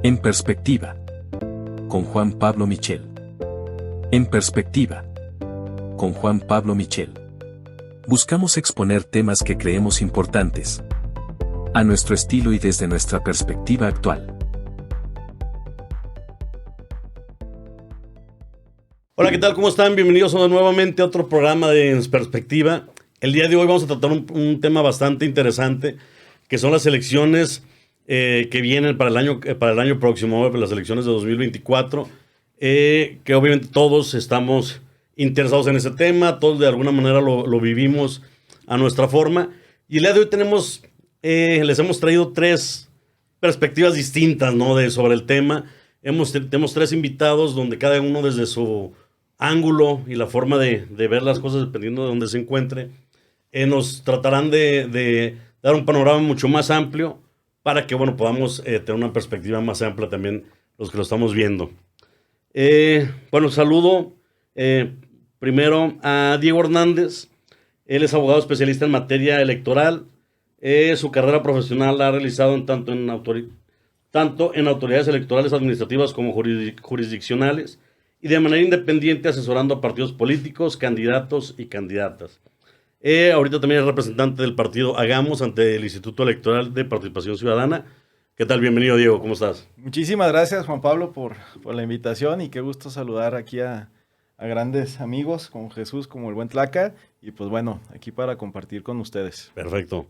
En perspectiva. Con Juan Pablo Michel. En perspectiva. Con Juan Pablo Michel. Buscamos exponer temas que creemos importantes. A nuestro estilo y desde nuestra perspectiva actual. Hola, ¿qué tal? ¿Cómo están? Bienvenidos nuevamente a otro programa de En Perspectiva. El día de hoy vamos a tratar un tema bastante interesante, que son las elecciones que vienen para el año próximo, las elecciones de 2024, que obviamente todos estamos interesados en ese tema, todos de alguna manera lo vivimos a nuestra forma. Y el día de hoy les hemos traído tres perspectivas distintas, ¿no? sobre el tema. Tenemos tres invitados donde cada uno desde su ángulo y la forma de ver las cosas dependiendo de dónde se encuentre, nos tratarán de dar un panorama mucho más amplio para que podamos tener una perspectiva más amplia también los que lo estamos viendo. Saludo primero a Diego Hernández. Él es abogado especialista en materia electoral. Su carrera profesional la ha realizado tanto en autoridades electorales administrativas como jurisdiccionales y de manera independiente asesorando a partidos políticos, candidatos y candidatas. Ahorita también es representante del partido Hagamos ante el Instituto Electoral de Participación Ciudadana. ¿Qué tal? Bienvenido, Diego. ¿Cómo estás? Muchísimas gracias, Juan Pablo, por la invitación y qué gusto saludar aquí a grandes amigos como Jesús, como el buen Tlaca, y pues bueno, aquí para compartir con ustedes. Perfecto.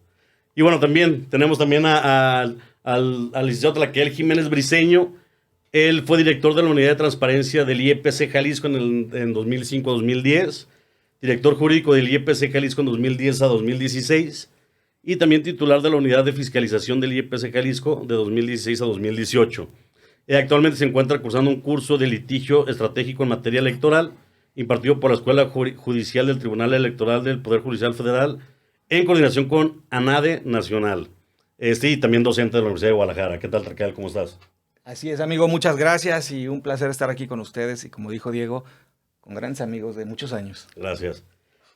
Y también tenemos al licenciado Tlaquel Jiménez Briceño. Él fue director de la Unidad de Transparencia del IEPC Jalisco en 2005-2010, director jurídico del IEPC Jalisco en 2010 a 2016 y también titular de la Unidad de Fiscalización del IEPC Jalisco de 2016 a 2018. Actualmente se encuentra cursando un curso de litigio estratégico en materia electoral impartido por la Escuela Judicial del Tribunal Electoral del Poder Judicial Federal en coordinación con ANADE Nacional. Y también docente de la Universidad de Guadalajara. ¿Qué tal, Tracal? ¿Cómo estás? Así es, amigo, muchas gracias y un placer estar aquí con ustedes y como dijo Diego, con grandes amigos de muchos años. Gracias.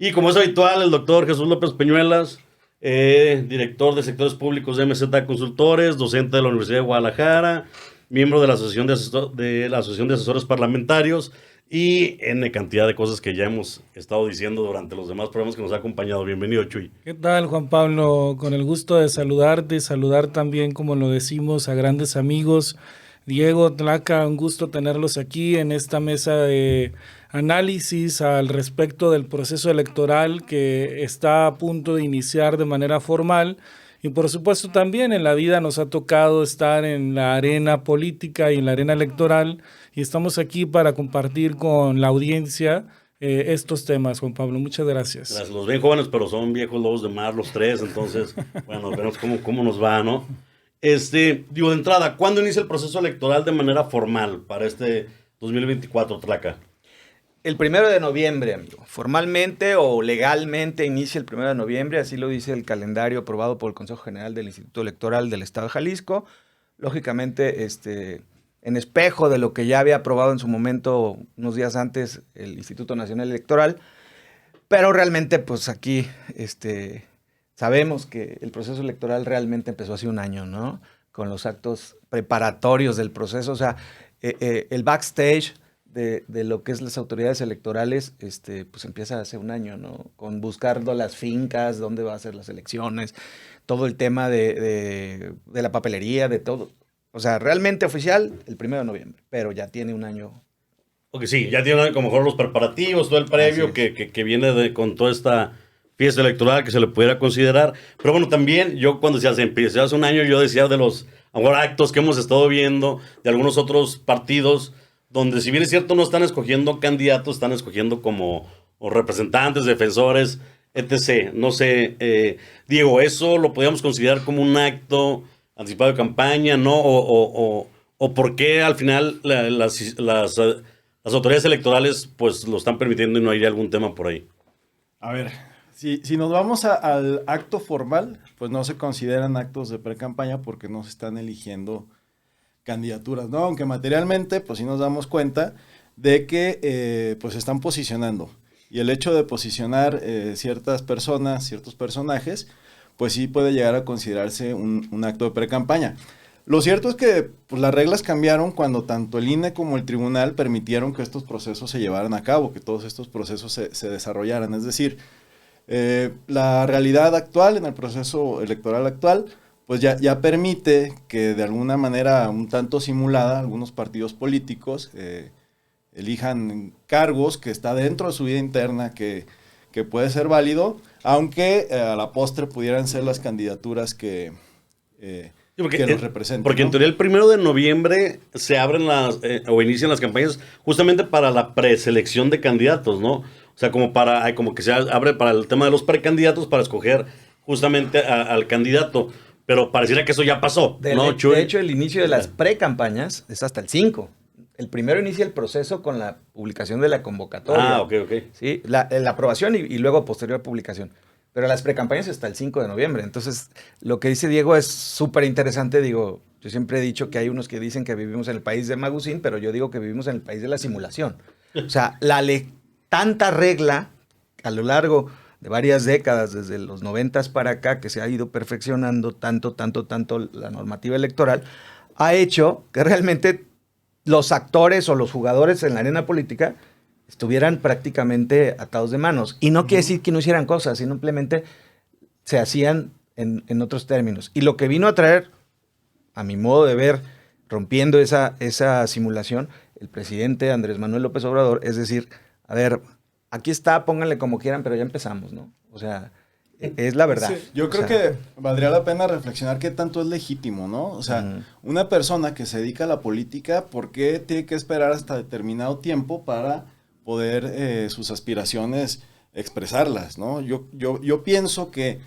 Y como es habitual, el doctor Jesús López Peñuelas, director de sectores públicos de MZ Consultores, docente de la Universidad de Guadalajara, miembro de la Asociación de Asesores Parlamentarios y N cantidad de cosas que ya hemos estado diciendo durante los demás programas que nos ha acompañado. Bienvenido, Chuy. ¿Qué tal, Juan Pablo? Con el gusto de saludarte y saludar también, como lo decimos, a grandes amigos. Diego, Tlaca, un gusto tenerlos aquí en esta mesa de análisis al respecto del proceso electoral que está a punto de iniciar de manera formal. Y por supuesto también en la vida nos ha tocado estar en la arena política y en la arena electoral y estamos aquí para compartir con la audiencia estos temas, Juan Pablo. Muchas gracias. Gracias. Los ven jóvenes, pero son viejos lobos de mar los tres, entonces, veremos cómo nos va, ¿no? De entrada, ¿cuándo inicia el proceso electoral de manera formal para este 2024, Tlaca? El 1 de noviembre, amigo. Formalmente o legalmente inicia el 1 de noviembre, así lo dice el calendario aprobado por el Consejo General del Instituto Electoral del Estado de Jalisco. Lógicamente, en espejo de lo que ya había aprobado en su momento, unos días antes, el Instituto Nacional Electoral. Pero realmente, pues aquí sabemos que el proceso electoral realmente empezó hace un año, ¿no? Con los actos preparatorios del proceso, o sea, el backstage de lo que es las autoridades electorales, pues empieza hace un año, ¿no? Con buscando las fincas, dónde va a ser las elecciones, todo el tema de la papelería, de todo. O sea, realmente oficial el 1 de noviembre, pero ya tiene un año. Ok, sí, ya tiene como mejor los preparativos, todo el previo que viene con toda esta fiesta electoral que se le pudiera considerar. Pero también yo cuando se empezó hace un año, yo decía de los actos que hemos estado viendo de algunos otros partidos donde, si bien es cierto, no están escogiendo candidatos, están escogiendo como representantes, defensores, etc. No sé, Diego, ¿eso lo podríamos considerar como un acto anticipado de campaña, no? ¿O por qué al final las autoridades electorales pues lo están permitiendo y no hay algún tema por ahí? A ver, si nos vamos al acto formal, pues no se consideran actos de pre-campaña porque no se están eligiendo candidaturas, ¿no? Aunque materialmente, pues sí nos damos cuenta de que pues se están posicionando. Y el hecho de posicionar ciertas personas, ciertos personajes, pues sí puede llegar a considerarse un acto de pre-campaña. Lo cierto es que pues, las reglas cambiaron cuando tanto el INE como el tribunal permitieron que estos procesos se llevaran a cabo, que todos estos procesos se desarrollaran. Es decir, la realidad actual, en el proceso electoral actual, pues ya permite que de alguna manera un tanto simulada algunos partidos políticos elijan cargos que está dentro de su vida interna, que puede ser válido, aunque a la postre pudieran ser las candidaturas que los representan. Porque ¿no? en teoría el 1 de noviembre se abren o inician las campañas justamente para la preselección de candidatos, ¿no? O sea, como que se abre para el tema de los precandidatos para escoger justamente al candidato. Pero pareciera que eso ya pasó, ¿no, Chuy? De hecho, el inicio de las precampañas es hasta el 5. El primero inicia el proceso con la publicación de la convocatoria. Ah, ok. Sí, la aprobación y luego posterior publicación. Pero las precampañas hasta el 5 de noviembre. Entonces, lo que dice Diego es súper interesante. Digo, yo siempre he dicho que hay unos que dicen que vivimos en el país de Magusín, pero yo digo que vivimos en el país de la simulación. O sea, tanta regla a lo largo de varias décadas, desde los 90s para acá, que se ha ido perfeccionando tanto la normativa electoral, ha hecho que realmente los actores o los jugadores en la arena política estuvieran prácticamente atados de manos. Y no quiere decir que no hicieran cosas, simplemente se hacían en otros términos. Y lo que vino a traer, a mi modo de ver, rompiendo esa simulación, el presidente Andrés Manuel López Obrador, es decir, a ver, aquí está, pónganle como quieran, pero ya empezamos, ¿no? O sea, es la verdad. Sí, yo creo que valdría la pena reflexionar qué tanto es legítimo, ¿no? O sea, una persona que se dedica a la política, ¿por qué tiene que esperar hasta determinado tiempo para poder sus aspiraciones expresarlas, ¿no? Yo pienso que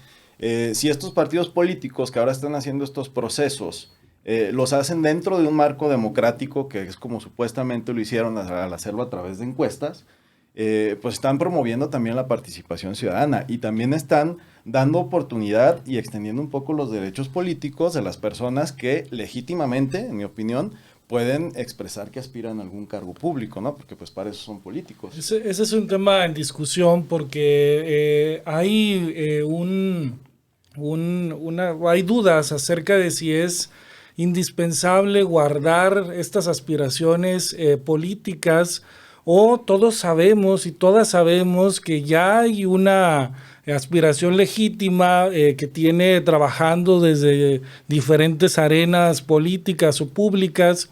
si estos partidos políticos que ahora están haciendo estos procesos los hacen dentro de un marco democrático, que es como supuestamente lo hicieron al hacerlo a través de encuestas, pues están promoviendo también la participación ciudadana y también están dando oportunidad y extendiendo un poco los derechos políticos de las personas que legítimamente, en mi opinión, pueden expresar que aspiran a algún cargo público, ¿no? Porque pues para eso son políticos. Ese es un tema en discusión porque hay hay dudas acerca de si es indispensable guardar estas aspiraciones políticas, o todos sabemos y todas sabemos que ya hay una aspiración legítima que tiene trabajando desde diferentes arenas políticas o públicas.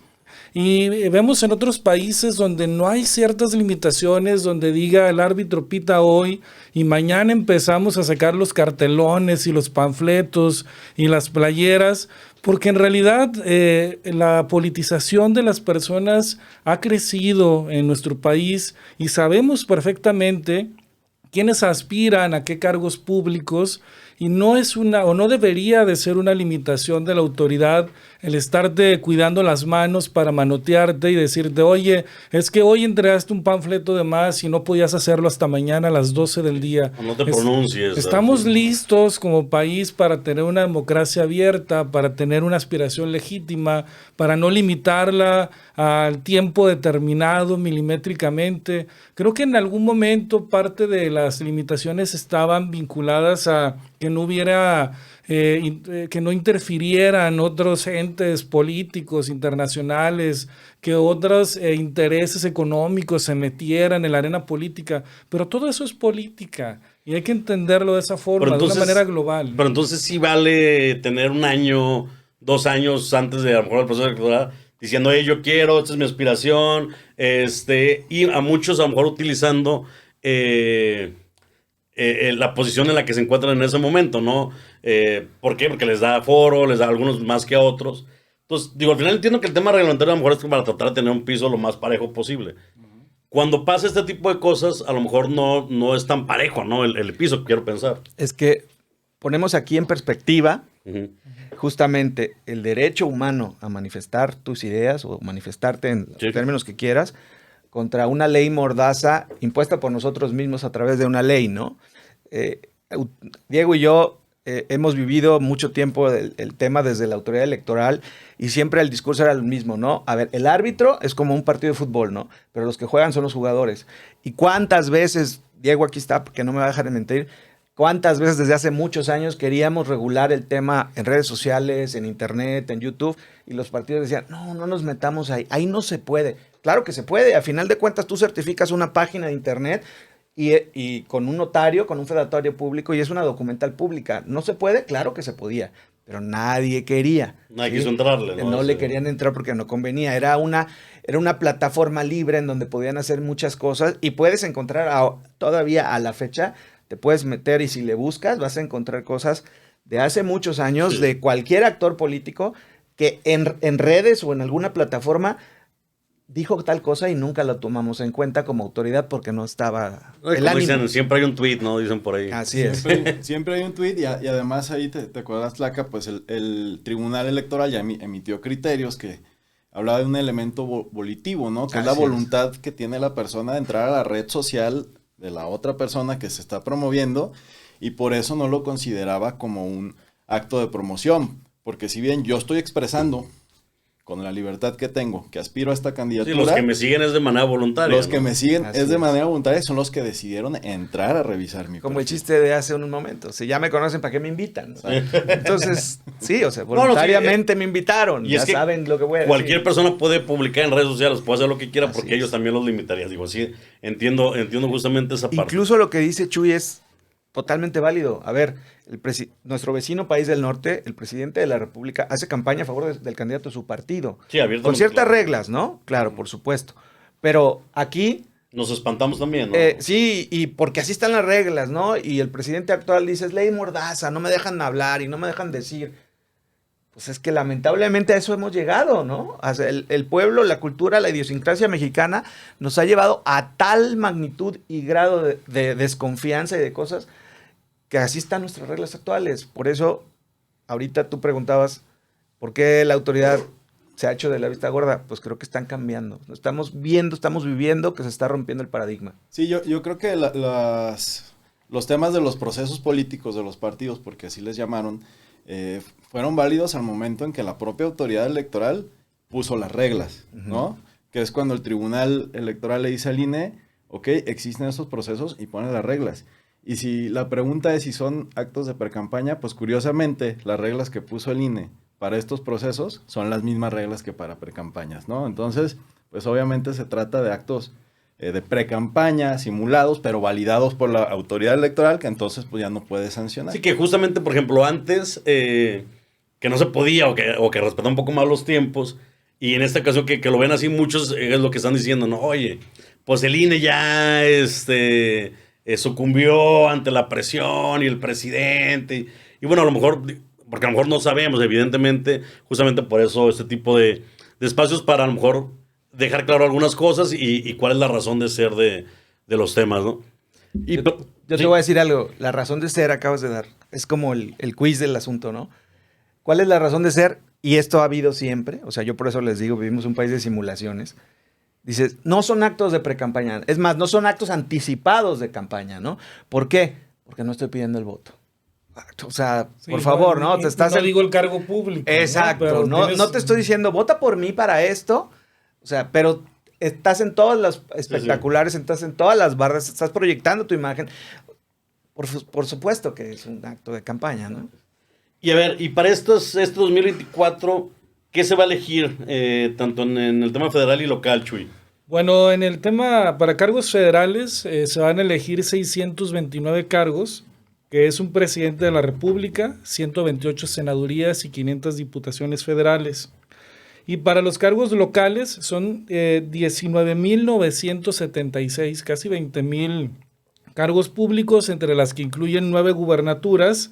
Y vemos en otros países donde no hay ciertas limitaciones, donde diga el árbitro pita hoy y mañana empezamos a sacar los cartelones y los panfletos y las playeras, porque en realidad la politización de las personas ha crecido en nuestro país y sabemos perfectamente quiénes aspiran a qué cargos públicos, y no es no debería de ser una limitación de la autoridad el estarte cuidando las manos para manotearte y decirte, oye, es que hoy entregaste un panfleto de más y no podías hacerlo hasta mañana a las 12 del día. No te pronuncies. Estamos listos como país para tener una democracia abierta, para tener una aspiración legítima, para no limitarla al tiempo determinado milimétricamente. Creo que en algún momento parte de las limitaciones estaban vinculadas a que no hubiera, que no interfirieran otros entes políticos internacionales, que otros intereses económicos se metieran en la arena política, pero todo eso es política y hay que entenderlo de esa forma, de una manera global. Pero entonces sí vale tener 1 año, 2 años antes de a lo mejor el proceso electoral diciendo, yo quiero, esta es mi aspiración, y a muchos a lo mejor utilizando la posición en la que se encuentran en ese momento, ¿no? ¿Por qué? Porque les da foro, les da a algunos más que a otros. Entonces, digo, al final entiendo que el tema reglamentario a lo mejor es para tratar de tener un piso lo más parejo posible. Cuando pasa este tipo de cosas, a lo mejor no es tan parejo, ¿no? El piso, quiero pensar. Es que ponemos aquí en perspectiva justamente el derecho humano a manifestar tus ideas o manifestarte en los términos que quieras contra una ley mordaza impuesta por nosotros mismos a través de una ley, ¿no? Diego y yo hemos vivido mucho tiempo el tema desde la autoridad electoral y siempre el discurso era el mismo, ¿no? A ver, el árbitro es como un partido de fútbol, ¿no? Pero los que juegan son los jugadores. ¿Y cuántas veces, Diego aquí está, porque no me va a dejar de mentir, ¿Cuántas veces desde hace muchos años queríamos regular el tema en redes sociales, en internet, en YouTube? Y los partidos decían, no nos metamos ahí no se puede. Claro que se puede, a final de cuentas tú certificas una página de internet y con un notario, con un fedatario público y es una documental pública. ¿No se puede? Claro que se podía, pero nadie quería. Nadie quiso entrarle, ¿no? No le querían entrar porque no convenía. Era una plataforma libre en donde podían hacer muchas cosas y puedes encontrar todavía a la fecha, te puedes meter y si le buscas vas a encontrar cosas de hace muchos años de cualquier actor político que en redes o en alguna plataforma dijo tal cosa y nunca lo tomamos en cuenta como autoridad porque no estaba el ánimo. Dicen, siempre hay un tweet, ¿no? Dicen por ahí. Así es. Siempre hay un tuit y además ahí te acuerdas, Tlaca, pues el Tribunal Electoral ya emitió criterios que hablaba de un elemento volitivo, ¿no? Que es la voluntad que tiene la persona de entrar a la red social de la otra persona que se está promoviendo y por eso no lo consideraba como un acto de promoción, porque si bien yo estoy expresando con la libertad que tengo, que aspiro a esta candidatura. Sí, los que me siguen es de manera voluntaria. Los que me siguen es de manera voluntaria, son los que decidieron entrar a revisar mi Como perfil. el chiste de hace un momento, si ya me conocen, ¿para qué me invitan? Entonces, sí, o sea, voluntariamente me invitaron, y ya es que saben lo que voy a decir. Cualquier persona puede publicar en redes sociales, puede hacer lo que quiera, Así porque es. ellos también los limitarían. Digo, sí, entiendo justamente esa parte. Incluso lo que dice Chuy es totalmente válido. A ver, nuestro vecino país del norte, el presidente de la República, hace campaña a favor del candidato de su partido. Sí, abiertamente. Con ciertas claro. reglas, ¿no? Claro, por supuesto. Pero aquí... Nos espantamos también, ¿no? Sí, y porque así están las reglas, ¿no? Y el presidente actual dice, es ley mordaza, no me dejan hablar y no me dejan decir. Pues es que lamentablemente a eso hemos llegado, ¿no? O sea, el pueblo, la cultura, la idiosincrasia mexicana nos ha llevado a tal magnitud y grado de desconfianza y de cosas que así están nuestras reglas actuales. Por eso, ahorita tú preguntabas, ¿por qué la autoridad se ha hecho de la vista gorda? Pues creo que están cambiando. Estamos viviendo que se está rompiendo el paradigma. Sí, yo creo que los temas de los procesos políticos de los partidos, porque así les llamaron, fueron válidos al momento en que la propia autoridad electoral puso las reglas, ¿no? Que es cuando el Tribunal Electoral le dice al INE, ok, existen estos procesos y pone las reglas. Y si la pregunta es si son actos de precampaña, pues curiosamente las reglas que puso el INE para estos procesos son las mismas reglas que para precampañas, ¿no? Entonces, pues obviamente se trata de actos de precampaña, simulados, pero validados por la autoridad electoral, que entonces pues ya no puede sancionar. Sí, que justamente, por ejemplo, antes que no se podía o que respetaba un poco más los tiempos, y en esta ocasión que lo ven así muchos, es lo que están diciendo, ¿no? Oye, pues el INE ya sucumbió ante la presión y el presidente, y bueno, a lo mejor, porque a lo mejor no sabemos, evidentemente, justamente por eso este tipo de espacios para a lo mejor dejar claro algunas cosas y cuál es la razón de ser de los temas, ¿no? Yo te voy a decir algo, la razón de ser acabas de dar, es como el quiz del asunto, ¿no? ¿Cuál es la razón de ser? Y esto ha habido siempre, o sea, yo por eso les digo, vivimos un país de simulaciones. Dices, no son actos de precampaña, es más, no son actos anticipados de campaña, ¿no? ¿Por qué? Porque no estoy pidiendo el voto. O sea, Sí, por favor, ¿no? No digo el cargo público. Exacto, no te estoy diciendo, vota por mí para esto, o sea, pero estás en todas las espectaculares, estás en todas las barras, estás proyectando tu imagen. Por supuesto que es un acto de campaña, ¿no? Y a ver, y para este 2024, ¿qué se va a elegir tanto en el tema federal y local, Chuy? Bueno, en el tema para cargos federales se van a elegir 629 cargos, que es un presidente de la República, 128 senadurías y 500 diputaciones federales. Y para los cargos locales son 19.976, casi 20.000 cargos públicos, entre las que incluyen 9 gubernaturas,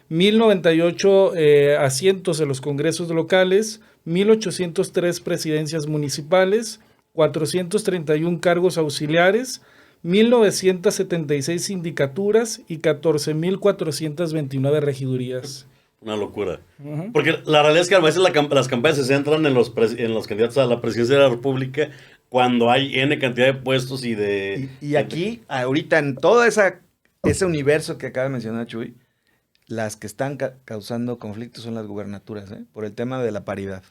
1.098 asientos en los congresos locales, 1.803 presidencias municipales, 431 cargos auxiliares, 1.976 sindicaturas y 14.429 regidurías. Una locura. Porque la realidad es que a veces las campañas se centran en los candidatos a la presidencia de la República cuando hay N cantidad de puestos y de... Y aquí, ahorita, en todo ese universo que acaba de mencionar Chuy, las que están causando conflictos son las gubernaturas, por el tema de la paridad.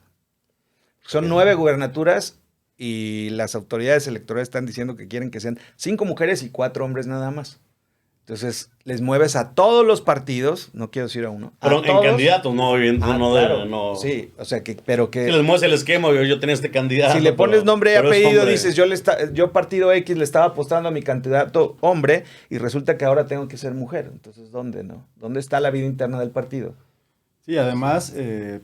Son 9 gubernaturas y las autoridades electorales están diciendo que quieren que sean 5 mujeres y 4 hombres nada más. Entonces, les mueves a todos los partidos, no quiero decir a uno. Pero a en todos. candidatos, no, no Claro. debe, no. Sí, o sea, pero que... Si les mueves el esquema, yo tenía este candidato. Si le pones pero- nombre y pero es apellido, hombre. dices, yo partido X le estaba apostando a mi candidato hombre y resulta que ahora tengo que ser mujer. Entonces, ¿dónde no? ¿Dónde está la vida interna del partido? Sí, además de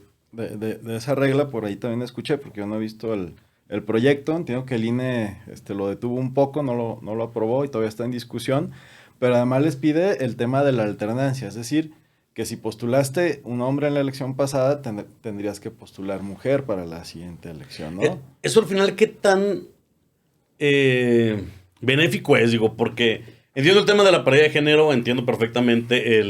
esa regla, por ahí también escuché, porque yo no he visto el proyecto, entiendo que el INE lo detuvo un poco, no lo aprobó y todavía está en discusión, pero además les pide el tema de la alternancia, es decir, que si postulaste un hombre en la elección pasada, tendrías que postular mujer para la siguiente elección, ¿no? Eso al final, ¿qué tan benéfico es? Digo, porque entiendo el tema de la paridad de género, entiendo perfectamente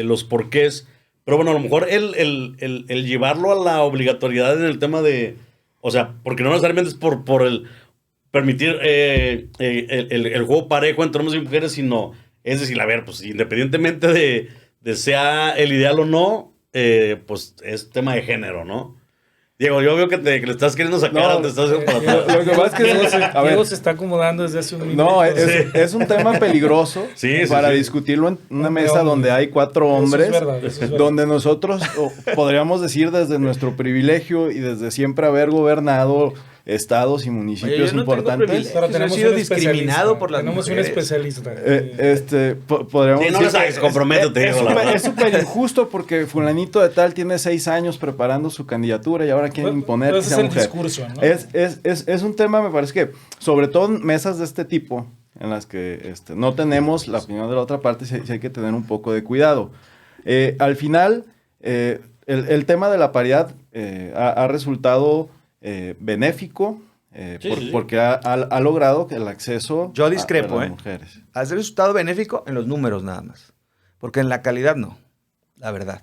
los porqués, pero bueno, a lo mejor el llevarlo a la obligatoriedad en el tema de, o sea, porque no necesariamente es por el permitir el juego parejo entre hombres y mujeres, sino, es decir, a ver, pues independientemente de sea el ideal o no, pues es tema de género, ¿no? Diego, yo veo que le estás queriendo sacar, No, te estás haciendo para atrás. Lo que pasa es que Diego se está acomodando desde hace un minuto. no, es un tema peligroso Sí, sí, para sí. discutirlo en una Hombre, mesa hombre. donde hay 4 Eso es hombres, verdad, eso es verdad. donde nosotros podríamos decir desde nuestro privilegio y desde siempre haber gobernado estados y municipios Oye, yo no tengo importantes. privilegio. Pero He tenemos sido un discriminado especialista, por las tenemos mujeres. un especialista. Podríamos Sí, no decir le sabes, que comprométete, Diego, la verdad. es súper injusto porque fulanito de tal tiene 6 años preparando su candidatura y ahora quieren imponer que Ese es sea el mujer. discurso, ¿no? Es un tema, me parece que, sobre todo en mesas de este tipo, en las que no tenemos la opinión de la otra parte, sí hay que tener un poco de cuidado. Al final, el tema de la paridad ha resultado benéfico, Sí, sí. porque ha logrado que el acceso Yo discrepo, a las ¿eh? mujeres. Has resultado benéfico en los números nada más. Porque en la calidad no, la verdad.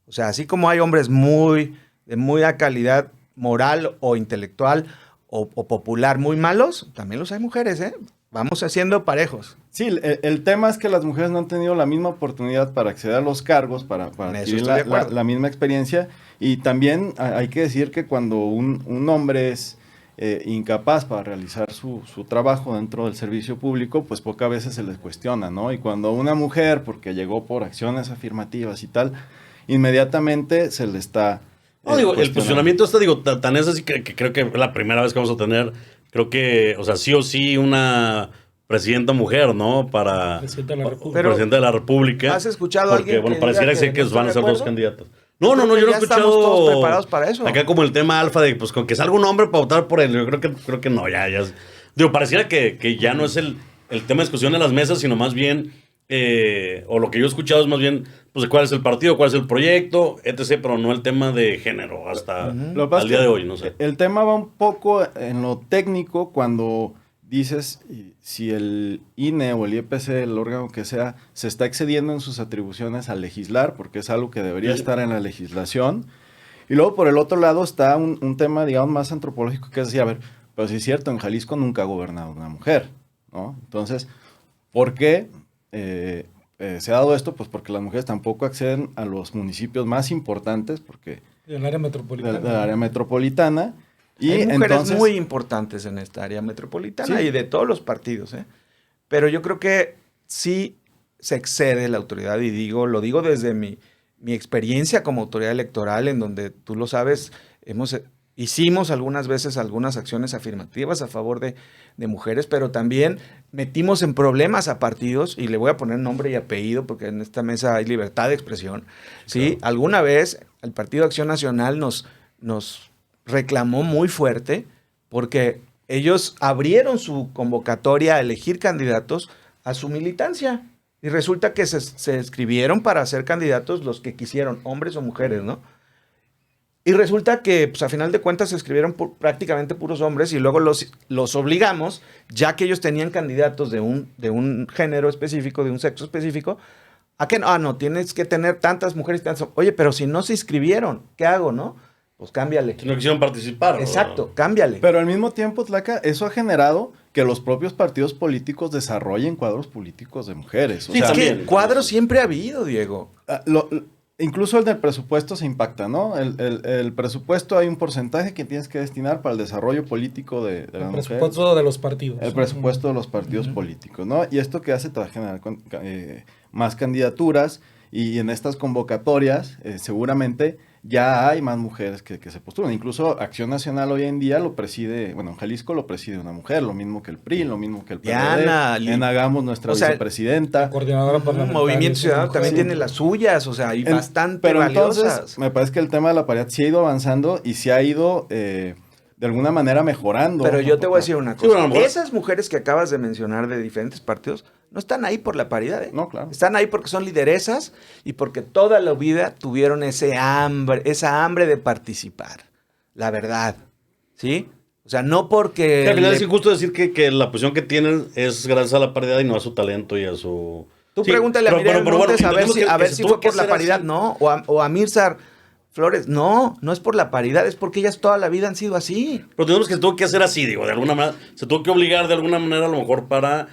O sea, así como hay hombres de muy a calidad moral o intelectual o popular muy malos, también los hay mujeres, ¿eh? Vamos haciendo parejos. Sí, el tema es que las mujeres no han tenido la misma oportunidad para acceder a los cargos, para En eso adquirir estoy de acuerdo. la misma experiencia. Y también hay que decir que cuando un hombre es incapaz para realizar su trabajo dentro del servicio público, pues pocas veces se les cuestiona, ¿no? Y cuando una mujer, porque llegó por acciones afirmativas y tal, inmediatamente se le está... No, digo, el cuestionando. posicionamiento tan es así que creo que es la primera vez que vamos a tener, creo que, o sea, sí o sí una presidenta mujer, ¿no? Para Presidenta de la República. Pero, presidenta de la República. ¿has escuchado a porque, alguien bueno, que pareciera diga ser que que no van a está ser de dos acuerdo? candidatos. No, Creo yo que no he ya escuchado. estamos todos preparados para eso. Acá como el tema alfa de, pues, con que salga un hombre para votar por él. Yo creo que no, ya. Digo, pareciera que ya no es el tema de discusión en las mesas, sino más bien, o lo que yo he escuchado es más bien, pues, cuál es el partido, cuál es el proyecto, etc., pero no el tema de género hasta Lo que pasa al es día que de hoy, no sé. El tema va un poco en lo técnico cuando dices si el INE o el IEPC, el órgano que sea, se está excediendo en sus atribuciones a legislar, porque es algo que debería Sí. estar en la legislación. Y luego por el otro lado está un tema, digamos, más antropológico, que es decir, a ver, pero si es cierto, en Jalisco nunca ha gobernado una mujer, ¿no? Entonces, ¿por qué se ha dado esto? Pues porque las mujeres tampoco acceden a los municipios más importantes, porque Del área metropolitana. del área metropolitana. Y hay mujeres entonces, muy importantes en esta área metropolitana Sí. y de todos los partidos, ¿eh? Pero yo creo que sí se excede la autoridad y lo digo desde mi experiencia como autoridad electoral, en donde tú lo sabes, hicimos algunas veces algunas acciones afirmativas a favor de mujeres, pero también metimos en problemas a partidos, y le voy a poner nombre y apellido porque en esta mesa hay libertad de expresión. ¿Sí? Claro. Alguna vez el Partido Acción Nacional nos reclamó muy fuerte porque ellos abrieron su convocatoria a elegir candidatos a su militancia. Y resulta que se escribieron para ser candidatos los que quisieron, hombres o mujeres, ¿no? Y resulta que, pues, a final de cuentas, se escribieron prácticamente puros hombres y luego los obligamos, ya que ellos tenían candidatos de un género específico, de un sexo específico, a que no, tienes que tener tantas mujeres y tantos. Oye, pero si no se inscribieron, ¿qué hago, no? Pues cámbiale. Si no quisieron participar. Exacto, cámbiale. pero al mismo tiempo, Tlaca, eso ha generado que los propios partidos políticos desarrollen cuadros políticos de mujeres. O Sí, sea, es que también. cuadros siempre ha habido, Diego. ah, Incluso el del presupuesto se impacta, ¿no? El presupuesto hay un porcentaje que tienes que destinar para el desarrollo político de la El mujer. presupuesto de los partidos. El presupuesto de los partidos políticos, ¿no? Y esto que hace te va a generar más candidaturas y en estas convocatorias seguramente ya hay más mujeres que se postulan. Incluso Acción Nacional hoy en día lo preside, bueno, en Jalisco lo preside una mujer, lo mismo que el PRI, lo mismo que el PRD. Diana, en Hagamos, nuestra La vicepresidenta. coordinadora parlamentaria. Movimiento Ciudadano también Sí. tiene las suyas, o sea, y bastante Pero valiosas. entonces, me parece que el tema de la paridad sí ha ido avanzando y sí ha ido de alguna manera mejorando. Pero yo te voy a decir una Sí, cosa. bueno, a lo mejor- Esas mujeres que acabas de mencionar de diferentes partidos no están ahí por la paridad, ¿eh? No, claro. Están ahí porque son lideresas y porque toda la vida tuvieron esa hambre de participar. La verdad. ¿Sí? O sea, no porque... Que al final le- es injusto decir que la posición que tienen es gracias a la paridad y no a su talento y a su... Tú Sí, pregúntale a pero Miriam bueno, Montes a ver entendemos si, que- a que ver se si tuvo fue que por la hacer paridad, así. no. O a Mirzar Flores, no es por la paridad, es porque ellas toda la vida han sido así. Pero tenemos que se tuvo que hacer así, digo, de alguna manera. Se tuvo que obligar de alguna manera a lo mejor para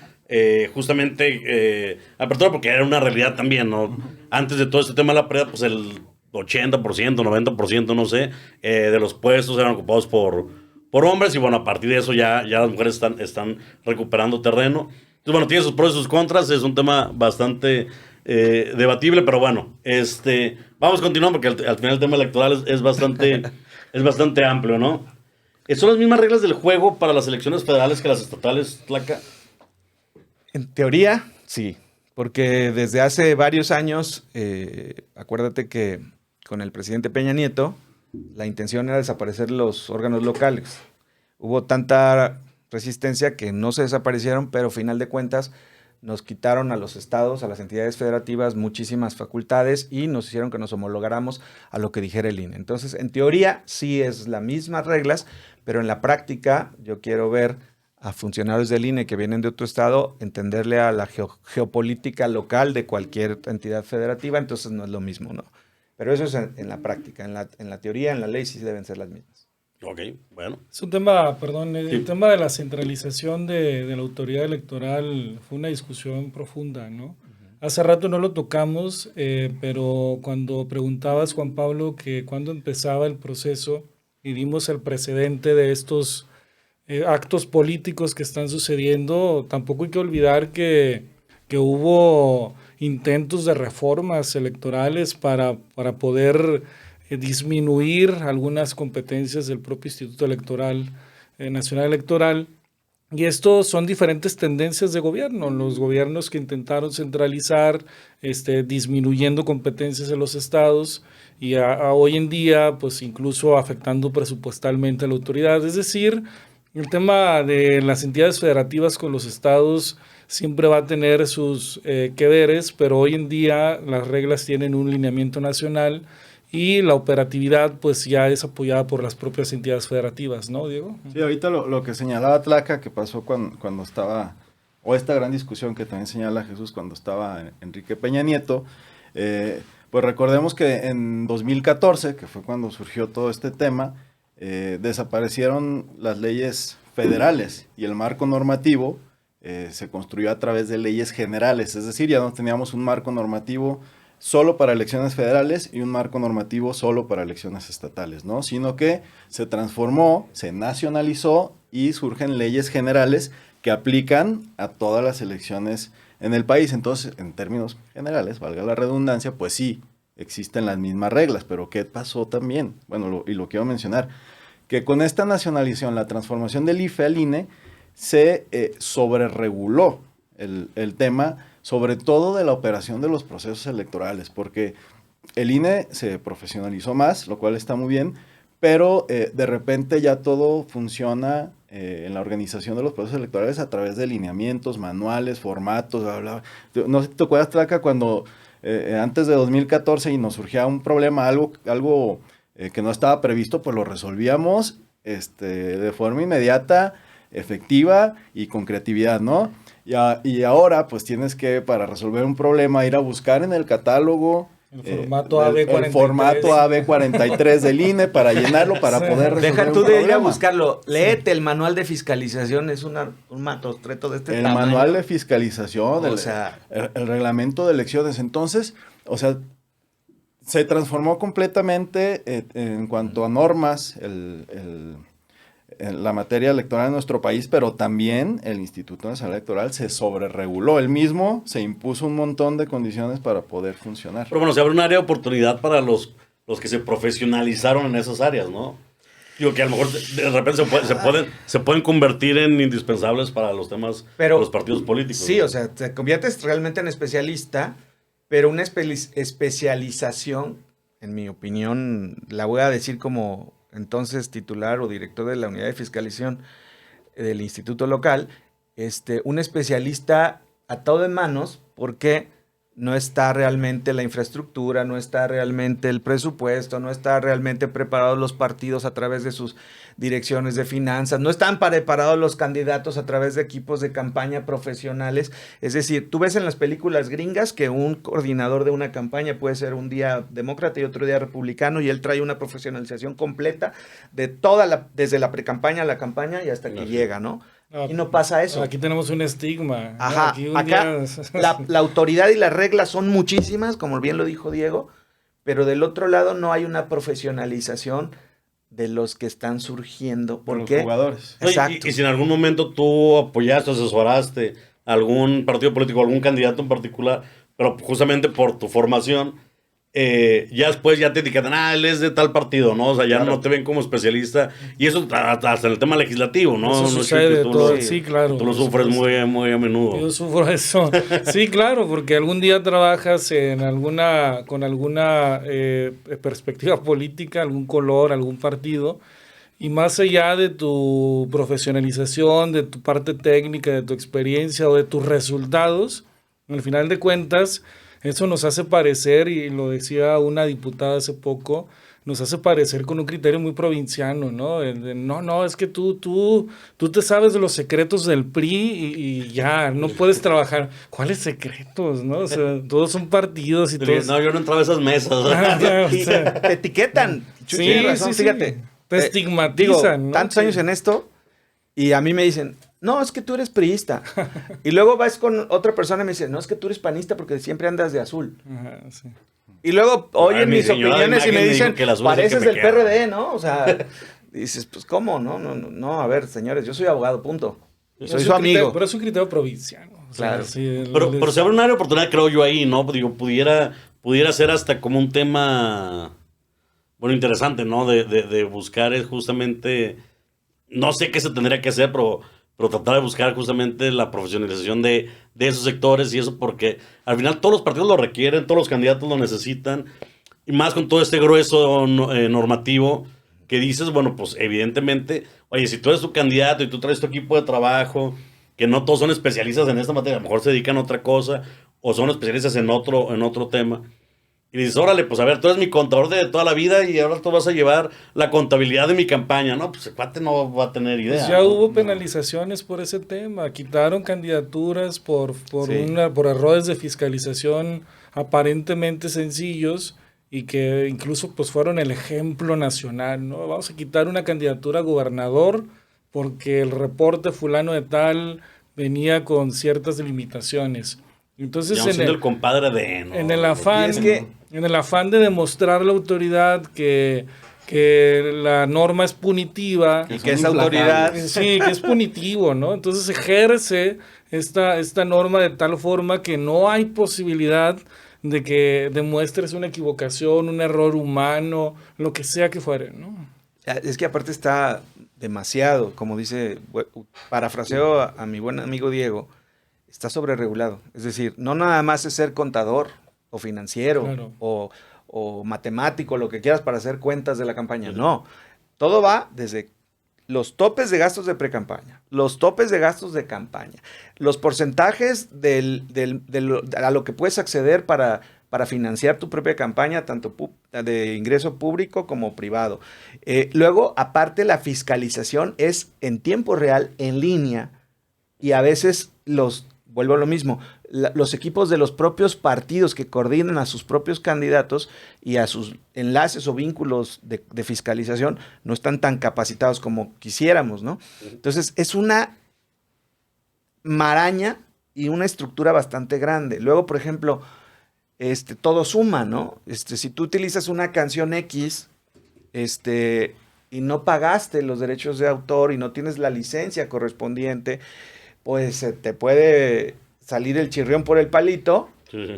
justamente apertura, porque era una realidad también, ¿no? Antes de todo este tema de la paridad, pues el 80%, 90%, no sé, de los puestos eran ocupados por hombres y bueno, a partir de eso ya las mujeres están recuperando terreno. Entonces, bueno, tiene sus pros y sus contras, es un tema bastante debatible, pero bueno, vamos continuando porque al final el tema electoral es bastante amplio, ¿no? ¿Son las mismas reglas del juego para las elecciones federales que las estatales, Tlaca? En teoría, sí, porque desde hace varios años, acuérdate que con el presidente Peña Nieto, la intención era desaparecer los órganos locales. Hubo tanta resistencia que no se desaparecieron, pero a final de cuentas nos quitaron a los estados, a las entidades federativas, muchísimas facultades y nos hicieron que nos homologáramos a lo que dijera el INE. Entonces, en teoría, sí es las mismas reglas, pero en la práctica yo quiero ver a funcionarios del INE que vienen de otro estado, entenderle a la geopolítica local de cualquier entidad federativa, entonces no es lo mismo, ¿no? Pero eso es en la práctica, en la teoría, en la ley sí deben ser las mismas. Ok, bueno. Es un tema, perdón, Sí. el tema de la centralización de la autoridad electoral fue una discusión profunda, ¿no? Hace rato no lo tocamos, pero cuando preguntabas, Juan Pablo, que cuando empezaba el proceso y dimos el precedente de estos actos políticos que están sucediendo, tampoco hay que olvidar que hubo intentos de reformas electorales para poder disminuir algunas competencias del propio Instituto Electoral, Nacional Electoral. Y esto son diferentes tendencias de gobierno. Los gobiernos que intentaron centralizar, disminuyendo competencias de los estados y hoy en día, pues incluso afectando presupuestalmente a la autoridad. Es decir, el tema de las entidades federativas con los estados siempre va a tener sus que veres, pero hoy en día las reglas tienen un lineamiento nacional y la operatividad pues ya es apoyada por las propias entidades federativas, ¿no, Diego? Sí, ahorita lo que señalaba Tlaca, que pasó cuando estaba, o esta gran discusión que también señala Jesús cuando estaba Enrique Peña Nieto, pues recordemos que en 2014, que fue cuando surgió todo este tema, desaparecieron las leyes federales y el marco normativo se construyó a través de leyes generales, es decir, ya no teníamos un marco normativo solo para elecciones federales y un marco normativo solo para elecciones estatales, ¿no? Sino que se transformó, se nacionalizó y surgen leyes generales que aplican a todas las elecciones en el país. Entonces, en términos generales, valga la redundancia, pues sí, existen las mismas reglas, pero ¿qué pasó también? Bueno, y lo quiero mencionar, que con esta nacionalización, la transformación del IFE al INE, se sobrereguló el tema, sobre todo de la operación de los procesos electorales, porque el INE se profesionalizó más, lo cual está muy bien, pero de repente ya todo funciona en la organización de los procesos electorales a través de lineamientos, manuales, formatos, bla, bla. No sé si te acuerdas, Tlaca, cuando antes de 2014 y nos surgía un problema, algo que no estaba previsto, pues lo resolvíamos de forma inmediata, efectiva y con creatividad, ¿no? Y ahora, pues tienes que, para resolver un problema, ir a buscar en el catálogo el formato AB43. El formato AB43 del INE para llenarlo, para poder resolver Deja un tú de ir a problema. buscarlo. Léete el manual de fiscalización, es un matostreto de este El tamaño. manual de fiscalización, O sea, el reglamento de elecciones. Entonces, o sea, se transformó completamente en cuanto a normas en la materia electoral en nuestro país, pero también el Instituto Nacional Electoral se sobrereguló. Él mismo se impuso un montón de condiciones para poder funcionar. Pero bueno, se abre un área de oportunidad para los que se profesionalizaron en esas áreas, ¿no? Digo que a lo mejor de repente se pueden convertir en indispensables para los temas de los partidos políticos. Sí, ¿no? o sea, te conviertes realmente en especialista, pero una especialización, en mi opinión, la voy a decir como entonces titular o director de la unidad de fiscalización del instituto local, un especialista atado de manos, porque no está realmente la infraestructura, no está realmente el presupuesto, no está realmente preparados los partidos a través de sus direcciones de finanzas, no están preparados los candidatos a través de equipos de campaña profesionales. Es decir, tú ves en las películas gringas que un coordinador de una campaña puede ser un día demócrata y otro día republicano, y él trae una profesionalización completa de desde la precampaña a la campaña y hasta que llega, ¿no? Aquí no pasa eso. Aquí tenemos un estigma. Ajá, Aquí acá la autoridad y las reglas son muchísimas, como bien lo dijo Diego, pero del otro lado no hay una profesionalización de los que están surgiendo. ¿Por qué? Los jugadores. Exacto. Y si en algún momento tú apoyaste, asesoraste a algún partido político, algún candidato en particular, pero justamente por tu formación, ya después ya te etiquetan, él es de tal partido, ¿no? O sea, ya claro, no te ven como especialista. Y eso hasta en el tema legislativo, ¿no? Eso No sucede todo, sí, claro. Tú lo sufres muy a menudo. Yo sufro eso. Sí, claro, porque algún día trabajas con alguna perspectiva política, algún color, algún partido, y más allá de tu profesionalización, de tu parte técnica, de tu experiencia o de tus resultados, al final de cuentas, eso nos hace parecer, y lo decía una diputada hace poco, nos hace parecer con un criterio muy provinciano, ¿no? No, es que tú te sabes de los secretos del PRI y ya, no puedes trabajar. ¿Cuáles secretos, no? O sea, todos son partidos y todos... No, yo no entraba a esas mesas. Y te etiquetan. Sí, razón, sí, fíjate. sí. Te estigmatizan, ¿no? Tantos Sí. años en esto, y a mí me dicen, no, es que tú eres priista. Y luego vas con otra persona y me dice, no, es que tú eres panista porque siempre andas de azul. Ajá, sí. Y luego oyen mi mis señora de opiniones y me imagen me dicen, dijo que el azul es el que pareces me del queda. PRD, ¿no? O sea, dices, pues, ¿cómo? No, a ver, señores, yo soy abogado, punto. Y soy su amigo. Pero es un criterio provinciano. O sea, Claro. sí, Pero se abre un área de oportunidad, creo yo, ahí, ¿no? Digo, pudiera ser hasta como un tema, bueno, interesante, ¿no? De buscar es justamente, no sé qué se tendría que hacer, pero tratar de buscar justamente la profesionalización de esos sectores y eso, porque al final todos los partidos lo requieren, todos los candidatos lo necesitan, y más con todo este grueso normativo que dices, bueno, pues evidentemente, oye, si tú eres tu candidato y tú traes tu equipo de trabajo, que no todos son especialistas en esta materia, a lo mejor se dedican a otra cosa, o son especialistas en otro tema. Y dices, órale, pues a ver, tú eres mi contador de toda la vida y ahora tú vas a llevar la contabilidad de mi campaña. No, pues el cuate no va a tener idea. Pues ya ¿no? hubo penalizaciones por ese tema. Quitaron candidaturas por Sí. por errores de fiscalización aparentemente sencillos y que incluso pues fueron el ejemplo nacional, ¿no? Vamos a quitar una candidatura a gobernador porque el reporte fulano de tal venía con ciertas limitaciones. Entonces, Ya siendo el compadre de... ¿no? en el afán, Y es que- en el afán de demostrar a la autoridad que la norma es punitiva, Y que esa autoridad... sí, que es punitivo, ¿no? Entonces ejerce esta norma de tal forma que no hay posibilidad de que demuestres una equivocación, un error humano, lo que sea que fuere, ¿no? Es que aparte está demasiado, como dice, parafraseo a mi buen amigo Diego, está sobreregulado. Es decir, no nada más es ser contador o financiero Claro. o matemático, lo que quieras para hacer cuentas de la campaña. No, todo va desde los topes de gastos de precampaña, los topes de gastos de campaña, los porcentajes a lo que puedes acceder para financiar tu propia campaña, tanto de ingreso público como privado. Luego, aparte, la fiscalización es en tiempo real, en línea, y a veces vuelvo a lo mismo, los equipos de los propios partidos que coordinan a sus propios candidatos y a sus enlaces o vínculos de fiscalización no están tan capacitados como quisiéramos, ¿no? Entonces, es una maraña y una estructura bastante grande. Luego, por ejemplo, todo suma, ¿no? Si tú utilizas una canción X, y no pagaste los derechos de autor y no tienes la licencia correspondiente, pues te puede salir el chirrión por el palito,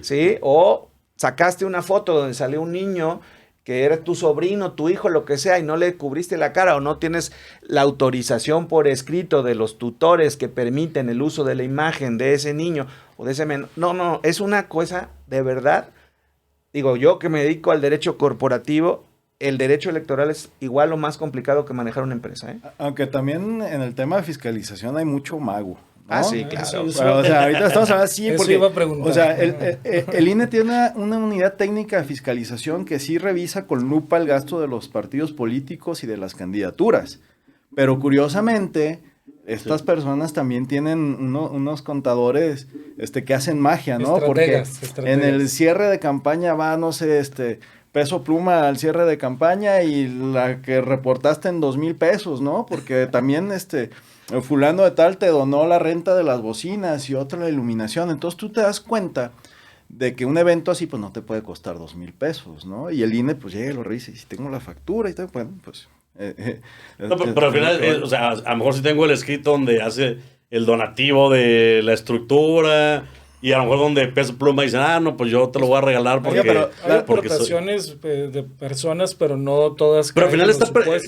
¿sí? O sacaste una foto donde salió un niño que era tu sobrino, tu hijo, lo que sea, y no le cubriste la cara o no tienes la autorización por escrito de los tutores que permiten el uso de la imagen de ese niño o de ese menor. No, es una cosa de verdad. Digo, yo que me dedico al derecho corporativo, el derecho electoral es igual o más complicado que manejar una empresa, ¿eh? Aunque también en el tema de fiscalización hay mucho mago, ¿no? Ah, sí, claro. Bueno, o sea, ahorita estamos hablando así Eso porque, iba a preguntar. o sea, el INE tiene una unidad técnica de fiscalización que sí revisa con lupa el gasto de los partidos políticos y de las candidaturas. Pero curiosamente, estas personas también tienen unos contadores que hacen magia, ¿no? Porque en el cierre de campaña va, no sé, Peso Pluma al cierre de campaña y la que reportaste en 2,000 pesos, ¿no? Porque también fulano de tal te donó la renta de las bocinas y otra la iluminación. Entonces tú te das cuenta de que un evento así pues no te puede costar 2,000 pesos, ¿no? Y el INE pues llega y lo revisa y si tengo la factura y tal, bueno, pues... No, pero al final, o sea, a lo mejor si tengo el escrito donde hace el donativo de la estructura... Y a lo mejor donde Peso Pluma dice, no, pues yo te lo voy a regalar porque... Oye, pero hay aportaciones de personas, pero no todas... Pero al final,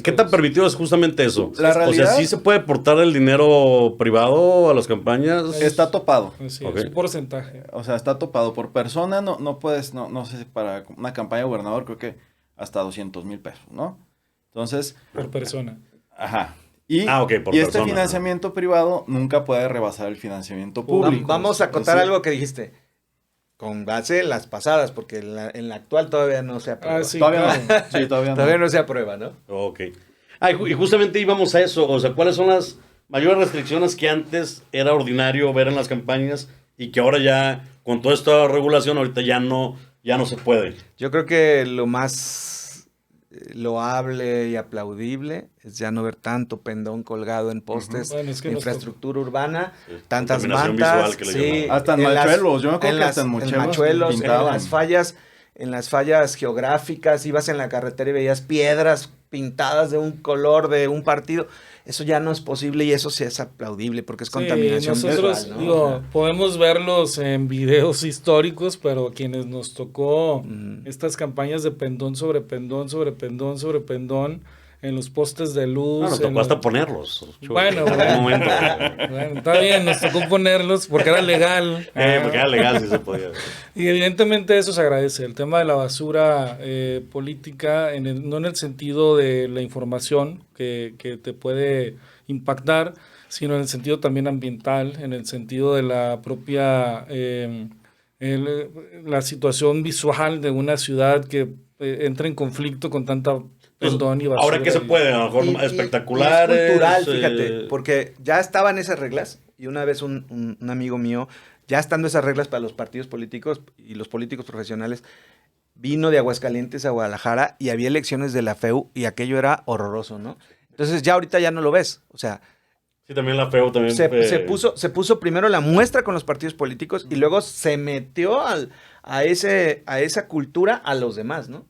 ¿qué tan permitido es justamente eso? La realidad, o sea, ¿sí se puede aportar el dinero privado a las campañas? Está topado. Sí, Okay. es un porcentaje. O sea, está topado. Por persona no puedes, no sé, para una campaña de gobernador creo que hasta 200,000 pesos, ¿no? Entonces... Por persona. Ajá. Y por este persona, financiamiento privado nunca puede rebasar el financiamiento público. Vamos a acotar algo que dijiste. Con base en las pasadas, porque en la actual todavía no se aprueba. Sí, todavía no. Sí, todavía no se aprueba, ¿no? Ok. Y justamente íbamos a eso. O sea, ¿cuáles son las mayores restricciones que antes era ordinario ver en las campañas y que ahora ya, con toda esta regulación, ahorita ya no se puede? Yo creo que lo más loable y aplaudible es ya no ver tanto pendón colgado en postes, Bueno, es que infraestructura urbana, tantas contaminación mantas, visual que le llaman. Hasta en Machuelos, yo me acuerdo que hasta en Mochelos pintaban. en las fallas geográficas, ibas en la carretera y veías piedras pintadas de un color de un partido. Eso ya no es posible y eso sí es aplaudible porque es contaminación nosotros, visual, ¿no? podemos verlos en videos históricos, pero a quienes nos tocó estas campañas de pendón sobre pendón sobre pendón sobre pendón en los postes de luz. Nos tocó hasta ponerlos. Bueno, está bien, nos tocó ponerlos porque era legal. Porque era legal, sí se podía. Y evidentemente eso se agradece. El tema de la basura política, no en el sentido de la información que te puede impactar, sino en el sentido también ambiental, en el sentido de la propia la situación visual de una ciudad que entra en conflicto con tanta pendón y basura. Ahora que se puede, a lo mejor espectaculares. Es cultural, fíjate, porque ya estaban esas reglas y una vez un amigo mío, ya estando esas reglas para los partidos políticos y los políticos profesionales, vino de Aguascalientes a Guadalajara y había elecciones de la FEU y aquello era horroroso, ¿no? Entonces ya ahorita ya no lo ves, o sea... Sí, también la FEU también se puso primero la muestra con los partidos políticos y luego se metió a esa cultura a los demás, ¿no?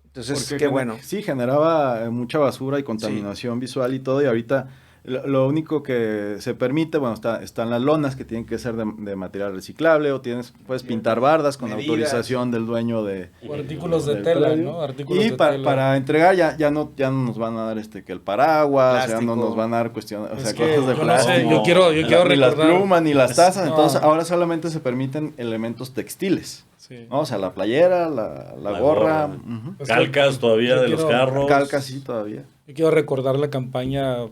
Entonces, porque qué bueno. Sí, generaba mucha basura y contaminación visual y todo, y ahorita lo único que se permite, bueno, están las lonas que tienen que ser de material reciclable, o puedes pintar bardas con autorización del dueño de... O artículos de tela, ¿no? Artículos y de tela. para entregar ya no nos van a dar que el paraguas, Plástico. Ya no nos van a dar cuestiones, o sea, Es que cosas de yo no plástico. sé, yo quiero Ni recordar. las plumas, ni las tazas, No. entonces ahora solamente se permiten elementos textiles. Sí. ¿No? O sea, la playera, la gorra. Uh-huh. Calcas todavía de los carros. Calcas sí todavía. Yo quiero recordar una campaña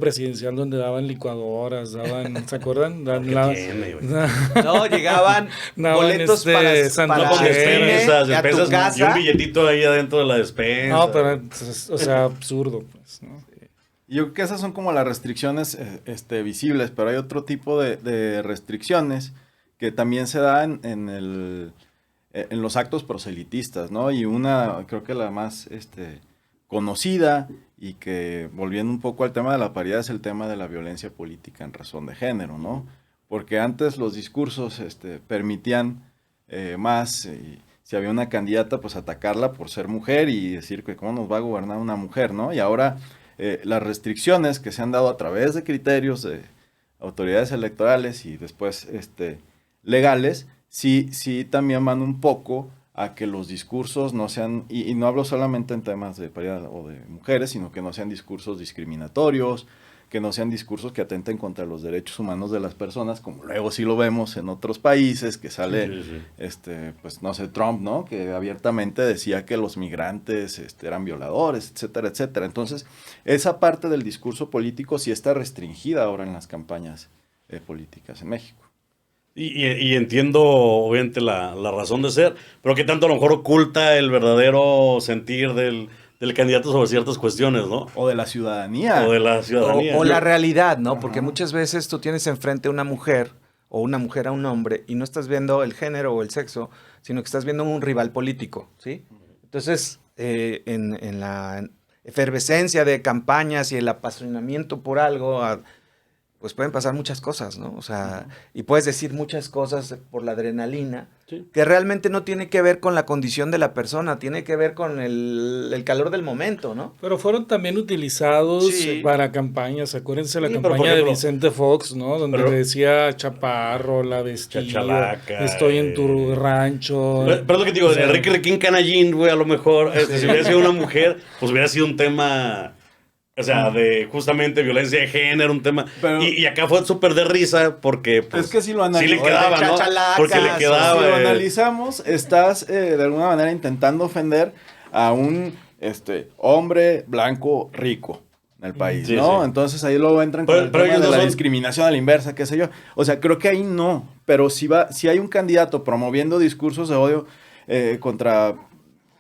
presidencial donde daban licuadoras, ¿se acuerdan? No, llegaban boletos para despensas, a tu casa. Y un billetito ahí adentro de la despensa. No, pero, o sea, absurdo, pues, ¿no? Yo creo que esas son como las restricciones visibles, pero hay otro tipo de restricciones que también se dan en los actos proselitistas, ¿no? Y una, creo que la más conocida y que, volviendo un poco al tema de la paridad, es el tema de la violencia política en razón de género, ¿no? Porque antes los discursos permitían más, si había una candidata, pues atacarla por ser mujer y decir que cómo nos va a gobernar una mujer, ¿no? Y ahora las restricciones que se han dado a través de criterios de autoridades electorales y después legales, sí también van un poco a que los discursos no sean, y no hablo solamente en temas de paridad o de mujeres, sino que no sean discursos discriminatorios, que no sean discursos que atenten contra los derechos humanos de las personas, como luego sí lo vemos en otros países, que sale, pues no sé, Trump, ¿no? Que abiertamente decía que los migrantes eran violadores, etcétera, etcétera. Entonces, esa parte del discurso político sí está restringida ahora en las campañas políticas en México. Y entiendo, obviamente, la razón de ser, pero que tanto a lo mejor oculta el verdadero sentir del candidato sobre ciertas cuestiones, ¿no? O de la ciudadanía. O de la ciudadanía. O la realidad, ¿no? Porque muchas veces tú tienes enfrente a una mujer o una mujer a un hombre y no estás viendo el género o el sexo, sino que estás viendo un rival político, ¿sí? Entonces, en la efervescencia de campañas y el apasionamiento por algo, pues pueden pasar muchas cosas, ¿no? O sea, y puedes decir muchas cosas por la adrenalina, que realmente no tiene que ver con la condición de la persona, tiene que ver con el calor del momento, ¿no? Pero fueron también utilizados para campañas. Acuérdense la campaña de Vicente Fox, ¿no? Donde decía Chaparro, la vestía, Chachalaca, estoy en tu rancho. Pero es lo que te digo, Enrique Requín Canallín, güey, a lo mejor, si hubiera sido una mujer, pues hubiera sido un tema... O sea, de justamente violencia de género, un tema. Pero, y acá fue súper de risa porque. Pues, es que si lo analizamos. Sí le quedaba, ¿no? Porque le quedaba. Si lo analizamos, estás de alguna manera intentando ofender a un hombre blanco rico en el país, ¿no? Sí. Entonces ahí luego entran con el tema de la discriminación a la inversa, qué sé yo. O sea, creo que ahí no. Pero si hay un candidato promoviendo discursos de odio contra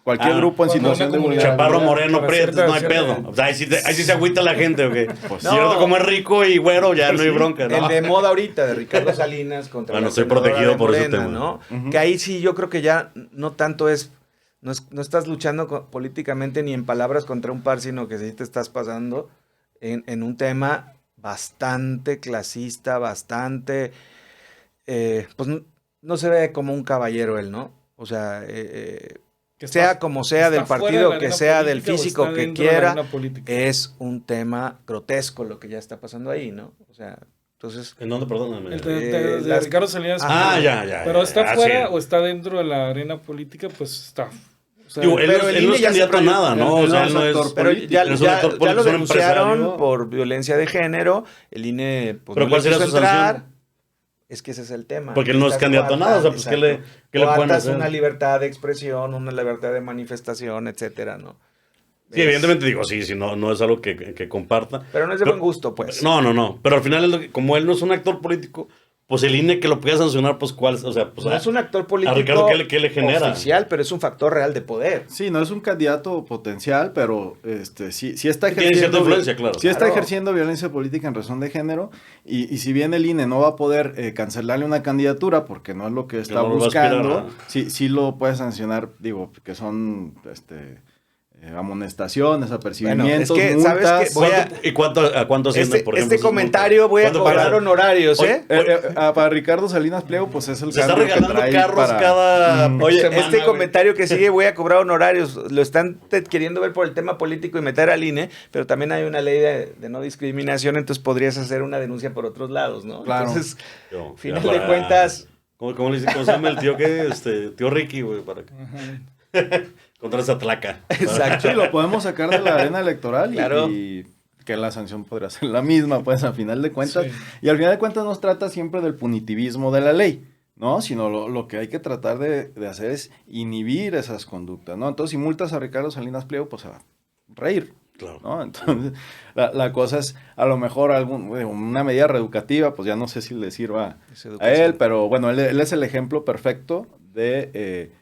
cualquier grupo en situación de vulnerabilidad. Chaparro, moreno, prieto, no hay pedo. O sea, ahí sí se agüita la gente, ¿ok? Pues no. Cierto, como es rico y güero, ya no hay bronca, ¿no? El de moda ahorita, de Ricardo Salinas contra bueno, estoy protegido por ese tema, ¿no? Que ahí sí yo creo que ya no tanto no estás luchando políticamente ni en palabras contra un par, sino que sí te estás pasando en un tema bastante clasista, bastante... pues no se ve como un caballero él, ¿no? O sea... sea como sea, del partido que sea, del físico que quiera, es un tema grotesco lo que ya está pasando ahí, ¿no? O sea, entonces... ¿En dónde, perdóname? De Ricardo Salinas. Ya. Pero está fuera o está dentro de la arena política, pues está... O sea, él no es candidato a nada, ¿no? O sea, él no es... Pero ya lo denunciaron por violencia de género, el INE... Pues, ¿pero cuál sería su sanción? Es que ese es el tema. Porque él no es candidato a nada, o sea, pues, ¿qué le pueden hacer? Una libertad de expresión, una libertad de manifestación, etcétera, ¿no? Sí, evidentemente digo, sí, no es algo que comparta. Pero no es de buen gusto, pues. No. Pero al final, como él no es un actor político, pues el INE que lo pueda sancionar, pues cuál, o sea, pues no es un actor político a Ricardo, ¿qué le genera? Oficial, pero es un factor real de poder. Sí, no es un candidato potencial, pero sí está ejerciendo... Tiene cierta influencia, claro. Sí está ejerciendo violencia política en razón de género, y si bien el INE no va a poder cancelarle una candidatura, porque no es lo que está buscando, sí lo puede sancionar, digo, que son... amonestaciones, apercibimientos, bueno, es que, multas. ¿sabes qué? ¿Y cuánto asciende, por ejemplo? Este comentario voy a cobrar honorarios, ¿eh? Para Ricardo Salinas Pliego, pues es el se está regalando carros cada Oye, semana, este comentario que sigue voy a cobrar honorarios. Lo están queriendo ver por el tema político y meter al INE, pero también hay una ley de no discriminación, entonces podrías hacer una denuncia por otros lados, ¿no? Claro. Entonces, final de cuentas... ¿Cómo se llama el tío tío Ricky, güey? Para que... Contra esa tlaca. Exacto. Sí, lo podemos sacar de la arena electoral claro. y que la sanción podría ser la misma, pues, a final de cuentas. Sí. Y al final de cuentas nos trata siempre del punitivismo de la ley, ¿no? Sino lo que hay que tratar de hacer es inhibir esas conductas, ¿no? Entonces, si multas a Ricardo Salinas Pliego, pues se va a reír. Claro. ¿No? Entonces, la cosa es, a lo mejor una medida reeducativa, pues ya no sé si le sirva a él, pero bueno, él es el ejemplo perfecto de...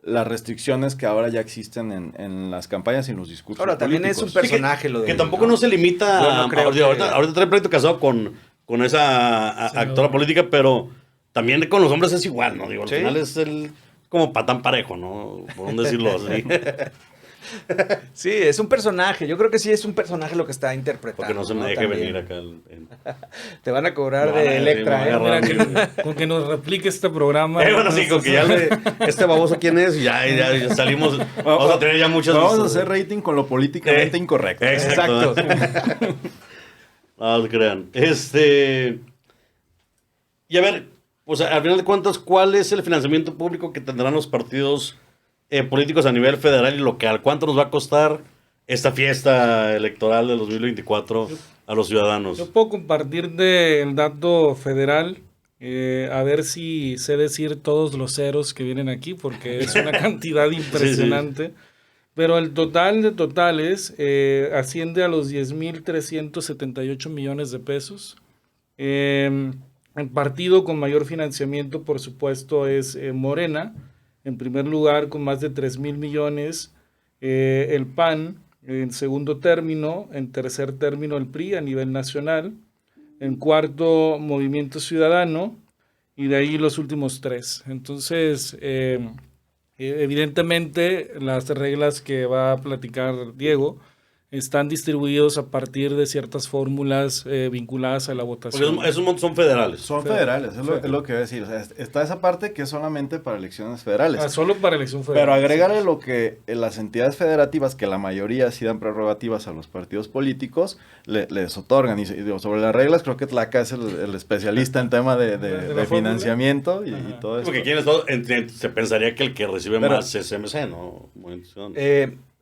las restricciones que ahora ya existen en las campañas y en los discursos ahora políticos. también es un personaje lo de que tampoco no se limita ahorita trae pleito casado con esa actora política, pero también con los hombres es igual, ¿no? Digo, al final es como patán parejo, ¿no? Por un decirlo así. Sí, es un personaje. Yo creo que sí es un personaje lo que está interpretando. Porque no se me deje También. venir acá. Te van a cobrar No, de sí, Electra, me ¿eh? van a Mira, con que nos replique este programa. Bueno, sí, con que ya este baboso quién es, y ya salimos. Vamos a tener ya muchas. Vamos a hacer rating con lo políticamente incorrecto. Exacto. No se crean. Y a ver, pues al final de cuentas, ¿cuál es el financiamiento público que tendrán los partidos políticos a nivel federal y local? ¿Cuánto nos va a costar esta fiesta electoral de 2024 a los ciudadanos? Yo puedo compartir del dato federal, a ver si sé decir todos los ceros que vienen aquí, porque es una cantidad impresionante. Pero el total de totales asciende a los 10,378 millones de pesos. El partido con mayor financiamiento, por supuesto, es Morena, en primer lugar con más de 3,000 millones, el PAN en segundo término, en tercer término el PRI a nivel nacional, en cuarto Movimiento Ciudadano y de ahí los últimos tres. Entonces, evidentemente las reglas que va a platicar Diego están distribuidos a partir de ciertas fórmulas vinculadas a la votación. Porque esos montos son federales. Son federales, es lo que voy a decir. O sea, está esa parte que es solamente para elecciones federales. Solo para elección federal. Pero agregarle lo que las entidades federativas, que la mayoría sí dan prerrogativas a los partidos políticos, les otorgan. Y digo, sobre las reglas, creo que Tlaca es el especialista en tema de financiamiento y todo eso. Porque aquí en el Estado se pensaría que el que recibe más es MC, ¿no?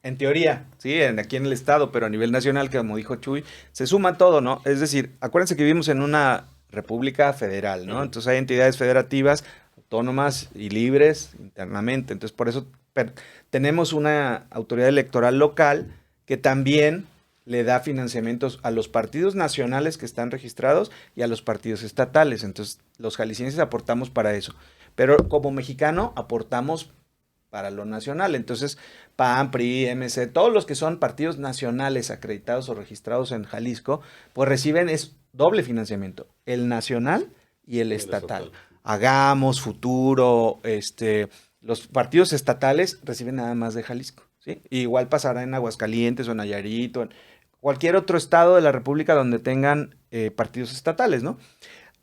En teoría, sí, aquí en el estado, pero a nivel nacional, que como dijo Chuy, se suma todo, ¿no? Es decir, acuérdense que vivimos en una república federal, ¿no? Entonces hay entidades federativas autónomas y libres internamente. Entonces por eso tenemos una autoridad electoral local que también le da financiamientos a los partidos nacionales que están registrados y a los partidos estatales. Entonces los jaliscienses aportamos para eso. Pero como mexicano aportamos para lo nacional. Entonces, PAN, PRI, MC, todos los que son partidos nacionales acreditados o registrados en Jalisco, pues reciben doble financiamiento, el nacional y el estatal. Hagamos, Futuro, los partidos estatales reciben nada más de Jalisco, ¿sí? Igual pasará en Aguascalientes o en Nayarit o en cualquier otro estado de la República donde tengan partidos estatales, ¿no?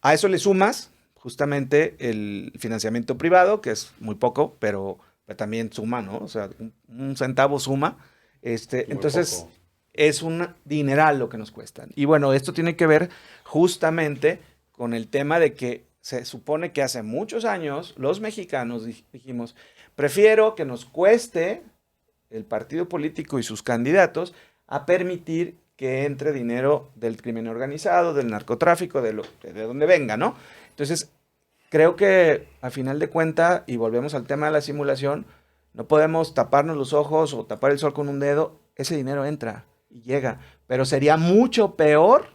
A eso le sumas justamente el financiamiento privado, que es muy poco, pero también suma, ¿no? O sea, un centavo suma. Entonces, poco. Es un dineral lo que nos cuestan. Y bueno, esto tiene que ver justamente con el tema de que se supone que hace muchos años los mexicanos dijimos, prefiero que nos cueste el partido político y sus candidatos a permitir que entre dinero del crimen organizado, del narcotráfico, de donde venga, ¿no? Entonces, creo que a final de cuentas, y volvemos al tema de la simulación, no podemos taparnos los ojos o tapar el sol con un dedo. Ese dinero entra y llega, pero sería mucho peor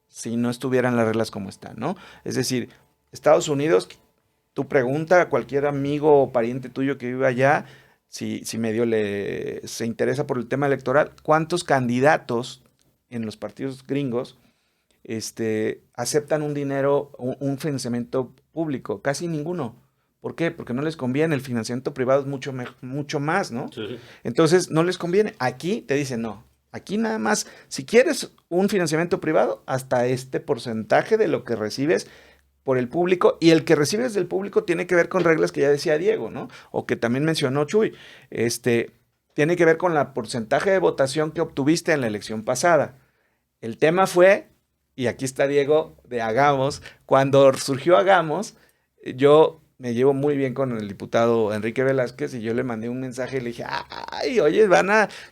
si no estuvieran las reglas como están, ¿no? Es decir, Estados Unidos, tú pregunta a cualquier amigo o pariente tuyo que vive allá, si medio se interesa por el tema electoral, ¿cuántos candidatos en los partidos gringos aceptan un dinero, un financiamiento público? Casi ninguno. ¿Por qué? Porque no les conviene. El financiamiento privado es mucho más, ¿no? Sí. Entonces, no les conviene. Aquí te dicen, no. Aquí nada más, si quieres un financiamiento privado, hasta este porcentaje de lo que recibes por el público, y el que recibes del público tiene que ver con reglas que ya decía Diego, ¿no? O que también mencionó Chuy. Tiene que ver con el porcentaje de votación que obtuviste en la elección pasada. El tema fue, y aquí está Diego de Hagamos, cuando surgió Hagamos, yo me llevo muy bien con el diputado Enrique Velázquez y yo le mandé un mensaje y le dije, ay, oye,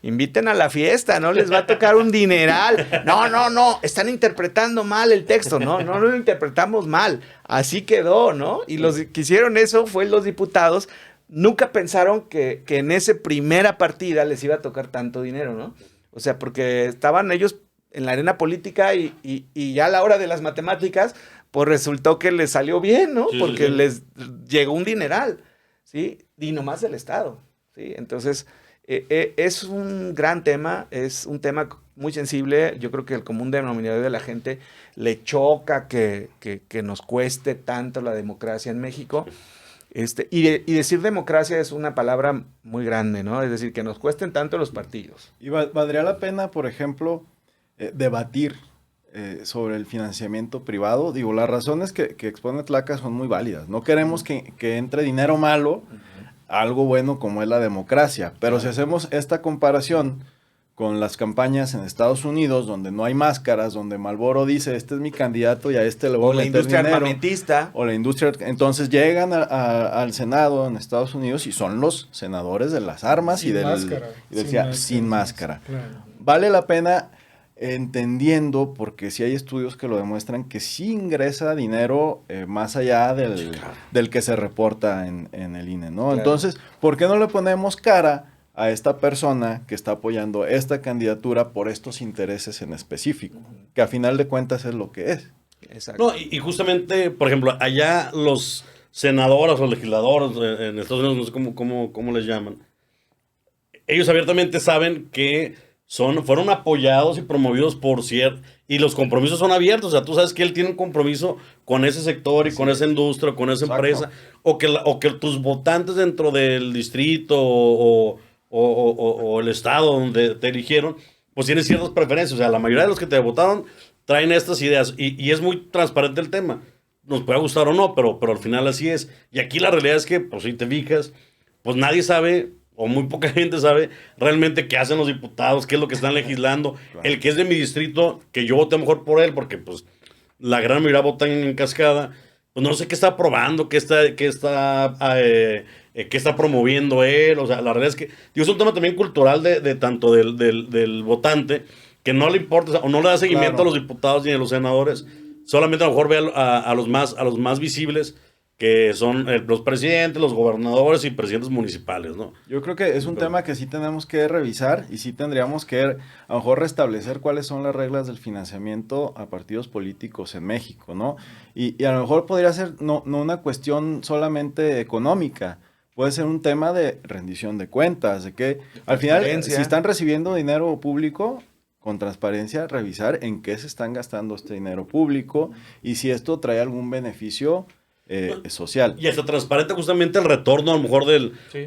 inviten a la fiesta, ¿no? Les va a tocar un dineral. No, están interpretando mal el texto, no lo interpretamos mal, así quedó, ¿no? Y los que hicieron eso fue los diputados, nunca pensaron que en esa primera partida les iba a tocar tanto dinero, ¿no? O sea, porque estaban ellos en la arena política y ya a la hora de las matemáticas, pues resultó que les salió bien, ¿no? Sí, porque les llegó un dineral, ¿sí? Y nomás del Estado, ¿sí? Entonces, es un gran tema, es un tema muy sensible. Yo creo que el común denominador de la gente le choca que nos cueste tanto la democracia en México. Y decir democracia es una palabra muy grande, ¿no? Es decir, que nos cuesten tanto los partidos. Y valdría la pena, por ejemplo, debatir sobre el financiamiento privado. Digo, las razones que expone Tlaca son muy válidas. No queremos que entre dinero malo a algo bueno como es la democracia. Pero si hacemos esta comparación con las campañas en Estados Unidos, donde no hay máscaras, donde Marlboro dice, este es mi candidato y a este le voy a meter industria dinero. armamentista. O la industria. Entonces llegan al Senado en Estados Unidos y son los senadores de las armas Sin máscara. sin máscara. Claro. Vale la pena entendiendo, porque sí hay estudios que lo demuestran, que sí ingresa dinero más allá del que se reporta en el INE, ¿no? Claro. Entonces, ¿por qué no le ponemos cara a esta persona que está apoyando esta candidatura por estos intereses en específico? Que a final de cuentas es lo que es. Exacto. No, y justamente, por ejemplo, allá los senadores o legisladores en Estados Unidos, no sé cómo les llaman, ellos abiertamente saben que fueron apoyados y promovidos por cierto, y los compromisos son abiertos. O sea, tú sabes que él tiene un compromiso con ese sector y con esa industria, con esa empresa, o que tus votantes dentro del distrito o el estado donde te eligieron, pues tienen ciertas preferencias. O sea, la mayoría de los que te votaron traen estas ideas y es muy transparente el tema. Nos puede gustar o no, pero al final así es. Y aquí la realidad es que, pues si te fijas, pues nadie sabe, o muy poca gente sabe realmente qué hacen los diputados, qué es lo que están legislando. Claro. El que es de mi distrito, que yo voté mejor por él, porque pues la gran mayoría votan en cascada, pues no sé qué está aprobando, qué está promoviendo él. O sea, la realidad es que es un tema también cultural de tanto del votante, que no le importa, o no le da seguimiento a los diputados ni a los senadores, solamente a lo mejor ve a los más visibles, que son los presidentes, los gobernadores y presidentes municipales, ¿no? Yo creo que es un tema que sí tenemos que revisar y sí tendríamos que a lo mejor restablecer cuáles son las reglas del financiamiento a partidos políticos en México, ¿no? Y a lo mejor podría ser no una cuestión solamente económica, puede ser un tema de rendición de cuentas, de que al final, si están recibiendo dinero público, con transparencia, revisar en qué se están gastando este dinero público y si esto trae algún beneficio social. Y hasta transparente justamente el retorno a lo mejor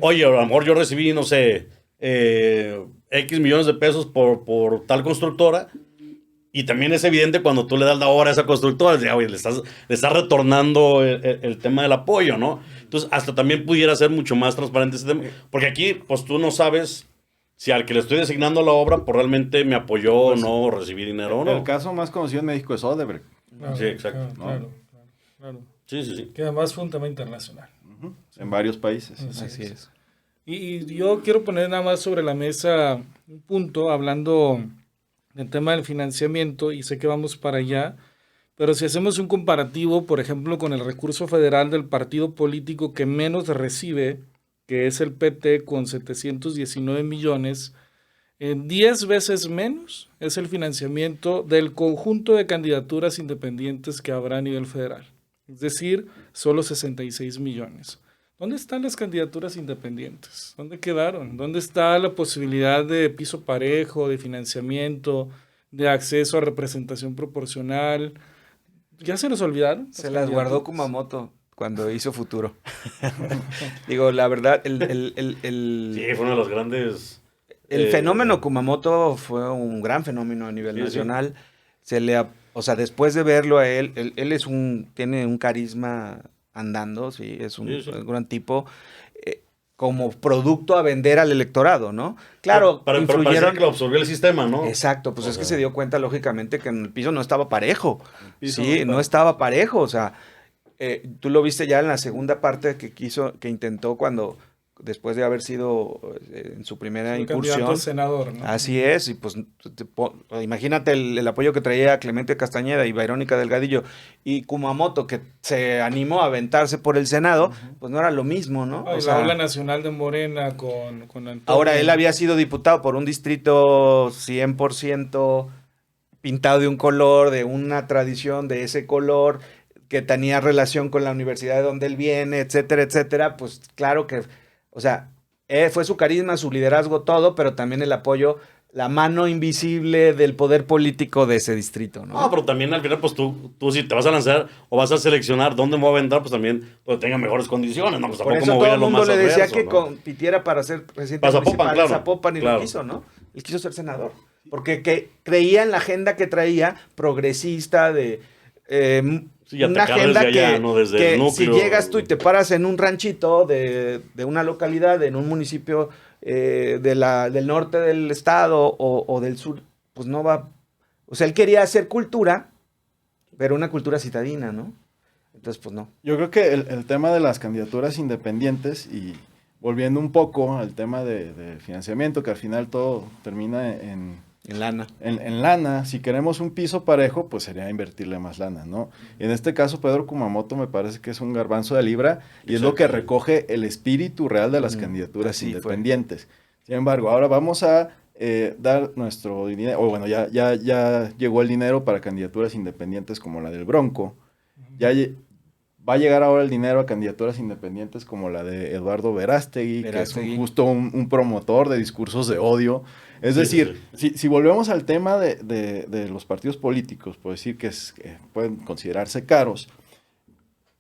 oye, a lo mejor yo recibí, no sé, X millones de pesos por tal constructora, y también es evidente cuando tú le das la obra a esa constructora, oye, le estás retornando el tema del apoyo, ¿no? Entonces, hasta también pudiera ser mucho más transparente ese tema, porque aquí, pues tú no sabes si al que le estoy designando la obra, pues realmente me apoyó o no, recibí dinero o no. El caso más conocido en México es Odebrecht. Claro, sí, exacto. Claro. Sí. Que además fue un tema internacional. En varios países. Así es. Y yo quiero poner nada más sobre la mesa un punto, hablando del tema del financiamiento, y sé que vamos para allá, pero si hacemos un comparativo, por ejemplo, con el recurso federal del partido político que menos recibe, que es el PT con 719 millones, 10 veces menos es el financiamiento del conjunto de candidaturas independientes que habrá a nivel federal. Es decir, solo 66 millones. ¿Dónde están las candidaturas independientes? ¿Dónde quedaron? ¿Dónde está la posibilidad de piso parejo, de financiamiento, de acceso a representación proporcional? ¿Ya se nos olvidaron? Se las guardó Kumamoto cuando hizo Futuro. Digo, la verdad, Sí, fue uno de los grandes... El fenómeno Kumamoto fue un gran fenómeno a nivel nacional. Sí. O sea, después de verlo a él tiene un carisma andando, sí, es un gran tipo, como producto a vender al electorado, ¿no? Claro, pero parecía que lo absorbió el sistema, ¿no? Exacto, pues es que se dio cuenta, lógicamente, que en el piso no estaba parejo. Sí, no estaba parejo, o sea, tú lo viste ya en la segunda parte que intentó cuando... después de haber sido en su primera incursión. Candidato a senador, ¿no? Así es, y pues imagínate el apoyo que traía Clemente Castañeda y Verónica Delgadillo y Kumamoto, que se animó a aventarse por el Senado, pues no era lo mismo, ¿no? O sea, la ola nacional de Morena con Antonio. Ahora, él había sido diputado por un distrito 100% pintado de un color, de una tradición de ese color, que tenía relación con la universidad de donde él viene, etcétera, etcétera, pues claro que... O sea, fue su carisma, su liderazgo, todo, pero también el apoyo la mano invisible del poder político de ese distrito, ¿no? No, pero también al final, pues tú si te vas a lanzar o vas a seleccionar dónde me voy a aventar, pues también donde tenga mejores condiciones, ¿no? Pues Por tampoco eso me voy todo a el lo mundo más le decía adverso, que ¿no? compitiera para ser presidente Para Zapopan, municipal claro, de Zapopan y claro. lo quiso, ¿no? Él quiso ser senador. Porque creía en la agenda que traía, progresista, de Sí, ya una atacar agenda desde allá, que, ¿no? Desde que el si núcleo. llegas tú y te paras en un ranchito de una localidad, en un municipio del norte del estado o del sur, pues no va. O sea, él quería hacer cultura, pero una cultura citadina, ¿no? Entonces, pues no. Yo creo que el tema de las candidaturas independientes y volviendo un poco al tema de financiamiento, que al final todo termina en En lana, si queremos un piso parejo, pues sería invertirle más lana, ¿no? Y en este caso, Pedro Kumamoto me parece que es un garbanzo de libra y es lo que recoge el espíritu real de las candidaturas así fue. independientes. Sin embargo, ahora vamos a dar nuestro dinero, o bueno, ya llegó el dinero para candidaturas independientes como la del Bronco, va a llegar ahora el dinero a candidaturas independientes como la de Eduardo Verástegui, que es justo un promotor de discursos de odio. Es decir, si volvemos al tema de los partidos políticos, puedo decir que pueden considerarse caros,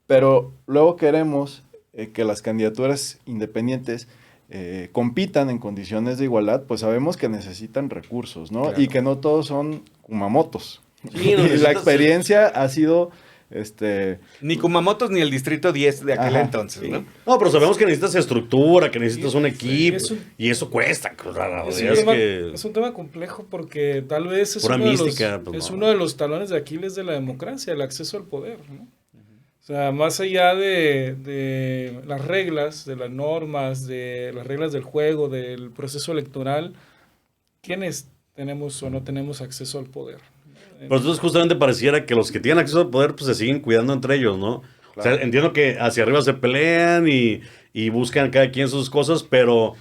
pero luego queremos que las candidaturas independientes compitan en condiciones de igualdad, pues sabemos que necesitan recursos, ¿no? Claro. Y que no todos son Kumamotos. Sí, Y la experiencia ha sido... Ni Kumamotos ni el distrito 10 de aquel Ajá, entonces, sí. ¿no? No, pero sabemos que necesitas estructura, que necesitas un equipo, es un- y eso cuesta. La Es realidad un, es tema, que... es un tema complejo porque tal vez es, Pura uno, mística, de los, pues es no. uno de los talones de Aquiles de la democracia, el acceso al poder, ¿no? O sea, más allá de las reglas, de las normas, de las reglas del juego, del proceso electoral, ¿quiénes tenemos o no tenemos acceso al poder? Pero entonces justamente pareciera que los que tienen acceso al poder pues se siguen cuidando entre ellos, ¿no? O sea, entiendo que hacia arriba se pelean y buscan cada quien sus cosas, pero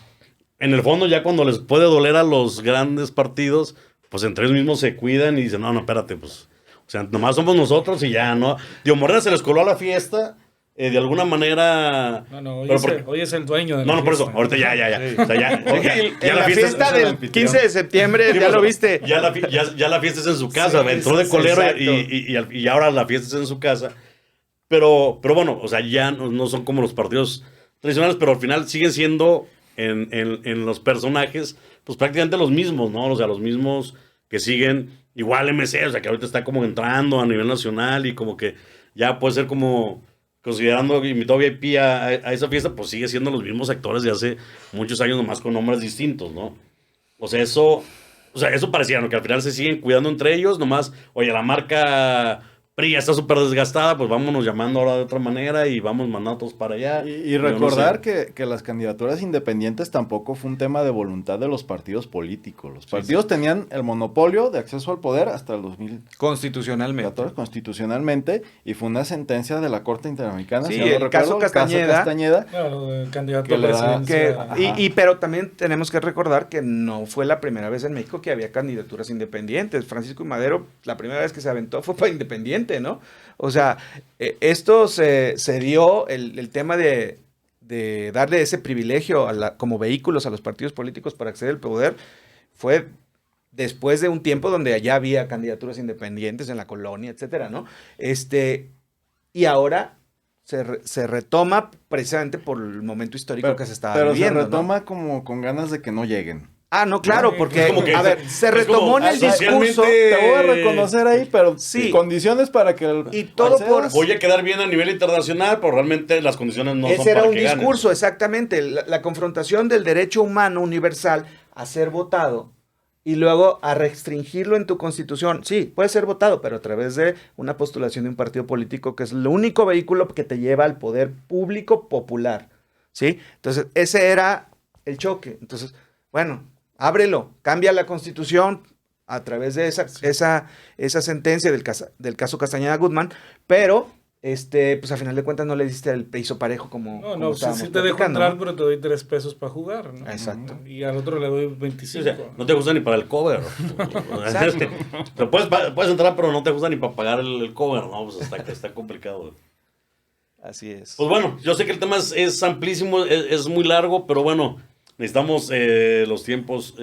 en el fondo ya cuando les puede doler a los grandes partidos, pues entre ellos mismos se cuidan y dicen, no, espérate, pues, o sea, nomás somos nosotros y ya, ¿no? Digo, Morena se les coló a la fiesta, de alguna manera... No, hoy, pero es, porque- hoy es el dueño de No, la no, por eso, fiesta. ahorita ya. O sea, ya En la fiesta es el del anfitrión. 15 de septiembre, Sí, ya pues, lo viste. Ya la fiesta es en su casa, Sí, entró de sí, colero exacto. y ahora la fiesta es en su casa. Pero bueno, o sea, ya no son como los partidos tradicionales, pero al final siguen siendo en los personajes, pues prácticamente los mismos, ¿no? O sea, los mismos que siguen igual MC, o sea, que ahorita está como entrando a nivel nacional y como que ya puede ser como considerando invitado VIP a esa fiesta, pues sigue siendo los mismos actores de hace muchos años, nomás con nombres distintos, ¿no? O sea, eso parecía, ¿no? Que al final se siguen cuidando entre ellos, nomás, oye, la marca PRI ya está súper desgastada, pues vámonos llamando ahora de otra manera y vamos mandando todos para allá. Y Yo no recordar sé. que las candidaturas independientes tampoco fue un tema de voluntad de los partidos políticos. Los partidos tenían el monopolio de acceso al poder hasta el 2014 Constitucionalmente. constitucionalmente y fue una sentencia de la Corte Interamericana. Sí, si no el caso Castañeda. Claro, el candidato Que a le da- presidencia. Ajá. Pero también tenemos que recordar que no fue la primera vez en México que había candidaturas independientes. Francisco y Madero, la primera vez que se aventó fue para independiente, ¿no? O sea, esto se dio el tema de darle ese privilegio como vehículos a los partidos políticos para acceder al poder, fue después de un tiempo donde ya había candidaturas independientes en la colonia, etcétera, ¿no? Y ahora se retoma precisamente por el momento histórico que se estaba pero viviendo, se ¿no? retoma como con ganas de que no lleguen. Ah, no, claro, No, porque, es como que a ver, se es retomó como en el socialmente- discurso. Te voy a reconocer ahí, pero Sí. condiciones para que Y todo por- Voy a quedar bien a nivel internacional, pero realmente las condiciones no son Ese era para un que ganes. discurso, exactamente. La confrontación del derecho humano universal a ser votado y luego a restringirlo en tu constitución. Sí, puede ser votado, pero a través de una postulación de un partido político que es el único vehículo que te lleva al poder público popular. ¿Sí? Entonces, ese era el choque. Entonces, bueno, ábrelo, cambia la constitución a través de esa sentencia del caso Castañeda Goodman, pero pues a final de cuentas no le diste el piso parejo como No, estábamos sí te dejo platicando, entrar, ¿no? pero te doy 3 pesos para jugar, ¿no? Exacto. Y al otro le doy Sí, 25. o sea, no te gusta ni para el cover. Exacto. O sea, puedes entrar, pero no te gusta ni para pagar el cover, ¿no? Pues está complicado. Así es. Pues bueno, yo sé que el tema es amplísimo, es muy largo, pero bueno, necesitamos los tiempos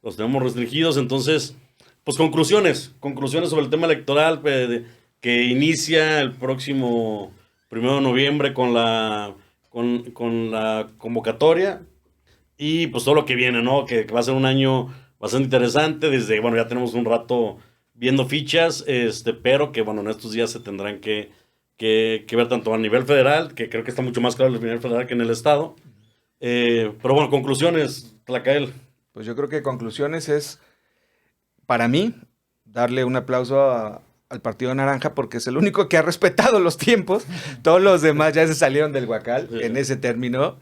los tenemos restringidos. Entonces, pues conclusiones sobre el tema electoral que inicia el próximo 1 de noviembre con la convocatoria y pues todo lo que viene, ¿no? Que va a ser un año bastante interesante. Bueno, ya tenemos un rato viendo fichas, pero que bueno, en estos días se tendrán que ver tanto a nivel federal, que creo que está mucho más claro el nivel federal que en el estado. Pero bueno, conclusiones, Tlacael. Pues yo creo que conclusiones es, para mí, darle un aplauso al Partido Naranja porque es el único que ha respetado los tiempos. Todos los demás ya se salieron del huacal en ese término.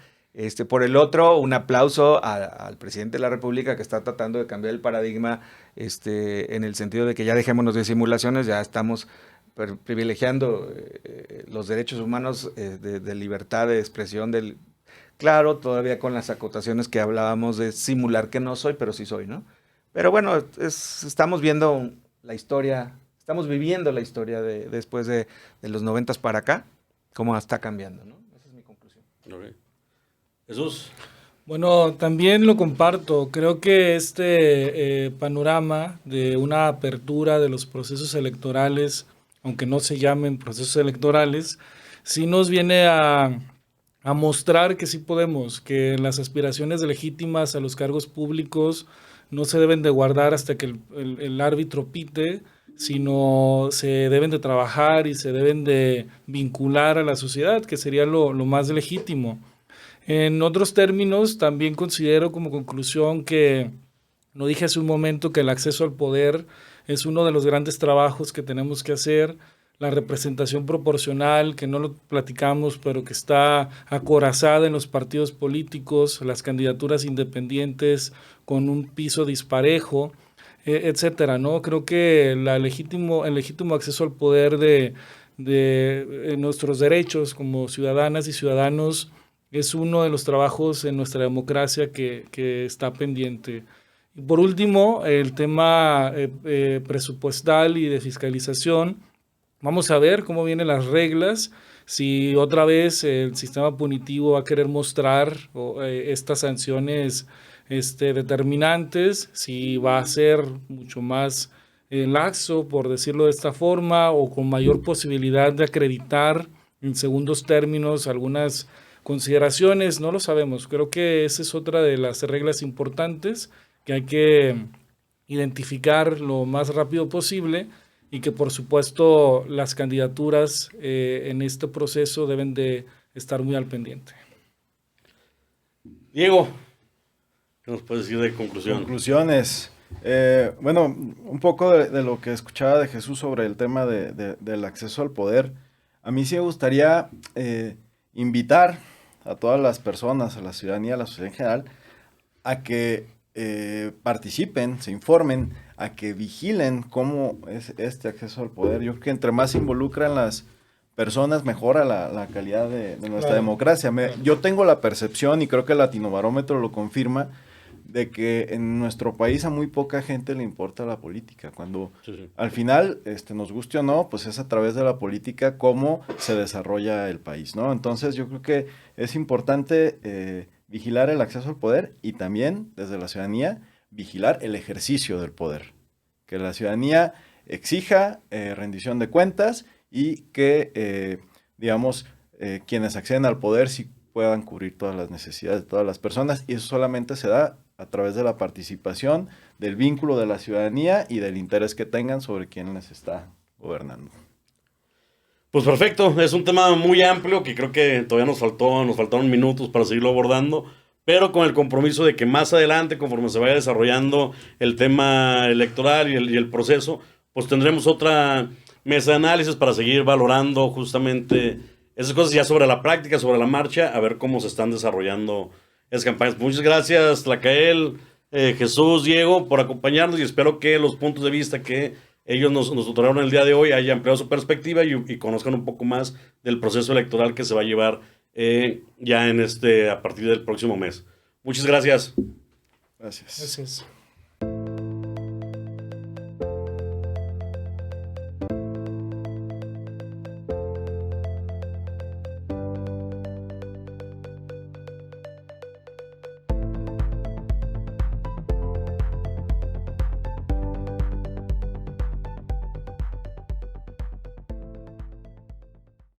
Por el otro, un aplauso al presidente de la República que está tratando de cambiar el paradigma en el sentido de que ya dejémonos de simulaciones, ya estamos privilegiando los derechos humanos de libertad de expresión. Claro, todavía con las acotaciones que hablábamos de simular que no soy, pero sí soy, ¿no? Pero bueno, estamos viendo la historia, estamos viviendo la historia después de los 90s para acá, cómo está cambiando, ¿no? Esa es mi conclusión. Okay. Jesús. Bueno, también lo comparto. Creo que este panorama de una apertura de los procesos electorales, aunque no se llamen procesos electorales, sí nos viene a mostrar que sí podemos, que las aspiraciones legítimas a los cargos públicos no se deben de guardar hasta que el árbitro pite, sino se deben de trabajar y se deben de vincular a la sociedad, que sería lo más legítimo. En otros términos, también considero como conclusión que, lo dije hace un momento, que el acceso al poder es uno de los grandes trabajos que tenemos que hacer. La representación proporcional, que no lo platicamos, pero que está acorazada en los partidos políticos, las candidaturas independientes con un piso disparejo, etcétera, ¿no? Creo que el legítimo acceso al poder de nuestros derechos como ciudadanas y ciudadanos es uno de los trabajos en nuestra democracia que está pendiente. Y por último, el tema presupuestal y de fiscalización. Vamos a ver cómo vienen las reglas, si otra vez el sistema punitivo va a querer mostrar estas sanciones determinantes, si va a ser mucho más laxo, por decirlo de esta forma, o con mayor posibilidad de acreditar en segundos términos algunas consideraciones, no lo sabemos. Creo que esa es otra de las reglas importantes que hay que identificar lo más rápido posible, y que por supuesto las candidaturas en este proceso deben de estar muy al pendiente. Diego, ¿qué nos puedes decir de conclusión? Conclusiones. Bueno, un poco de lo que escuchaba de Jesús sobre el tema del acceso al poder. A mí sí me gustaría invitar a todas las personas, a la ciudadanía, a la sociedad en general, a que participen, se informen, a que vigilen cómo es este acceso al poder. Yo creo que entre más se involucran las personas, mejora la calidad de nuestra democracia. Yo tengo la percepción, y creo que el Latinobarómetro lo confirma, de que en nuestro país a muy poca gente le importa la política. Cuando al final, nos guste o no, pues es a través de la política cómo se desarrolla el país, ¿no? Entonces yo creo que es importante vigilar el acceso al poder, y también desde la ciudadanía vigilar el ejercicio del poder. Que la ciudadanía exija rendición de cuentas, y que, quienes acceden al poder sí puedan cubrir todas las necesidades de todas las personas, y eso solamente se da a través de la participación, del vínculo de la ciudadanía y del interés que tengan sobre quién les está gobernando. Pues perfecto, es un tema muy amplio que creo que todavía nos faltaron minutos para seguirlo abordando, pero con el compromiso de que más adelante, conforme se vaya desarrollando el tema electoral y el proceso, pues tendremos otra mesa de análisis para seguir valorando justamente esas cosas ya sobre la práctica, sobre la marcha, a ver cómo se están desarrollando esas campañas. Muchas gracias, Tlacael, Jesús, Diego, por acompañarnos, y espero que los puntos de vista que ellos nos otorgaron el día de hoy hayan ampliado su perspectiva y conozcan un poco más del proceso electoral que se va a llevar ya a partir del próximo mes. Muchas gracias. Gracias. Gracias.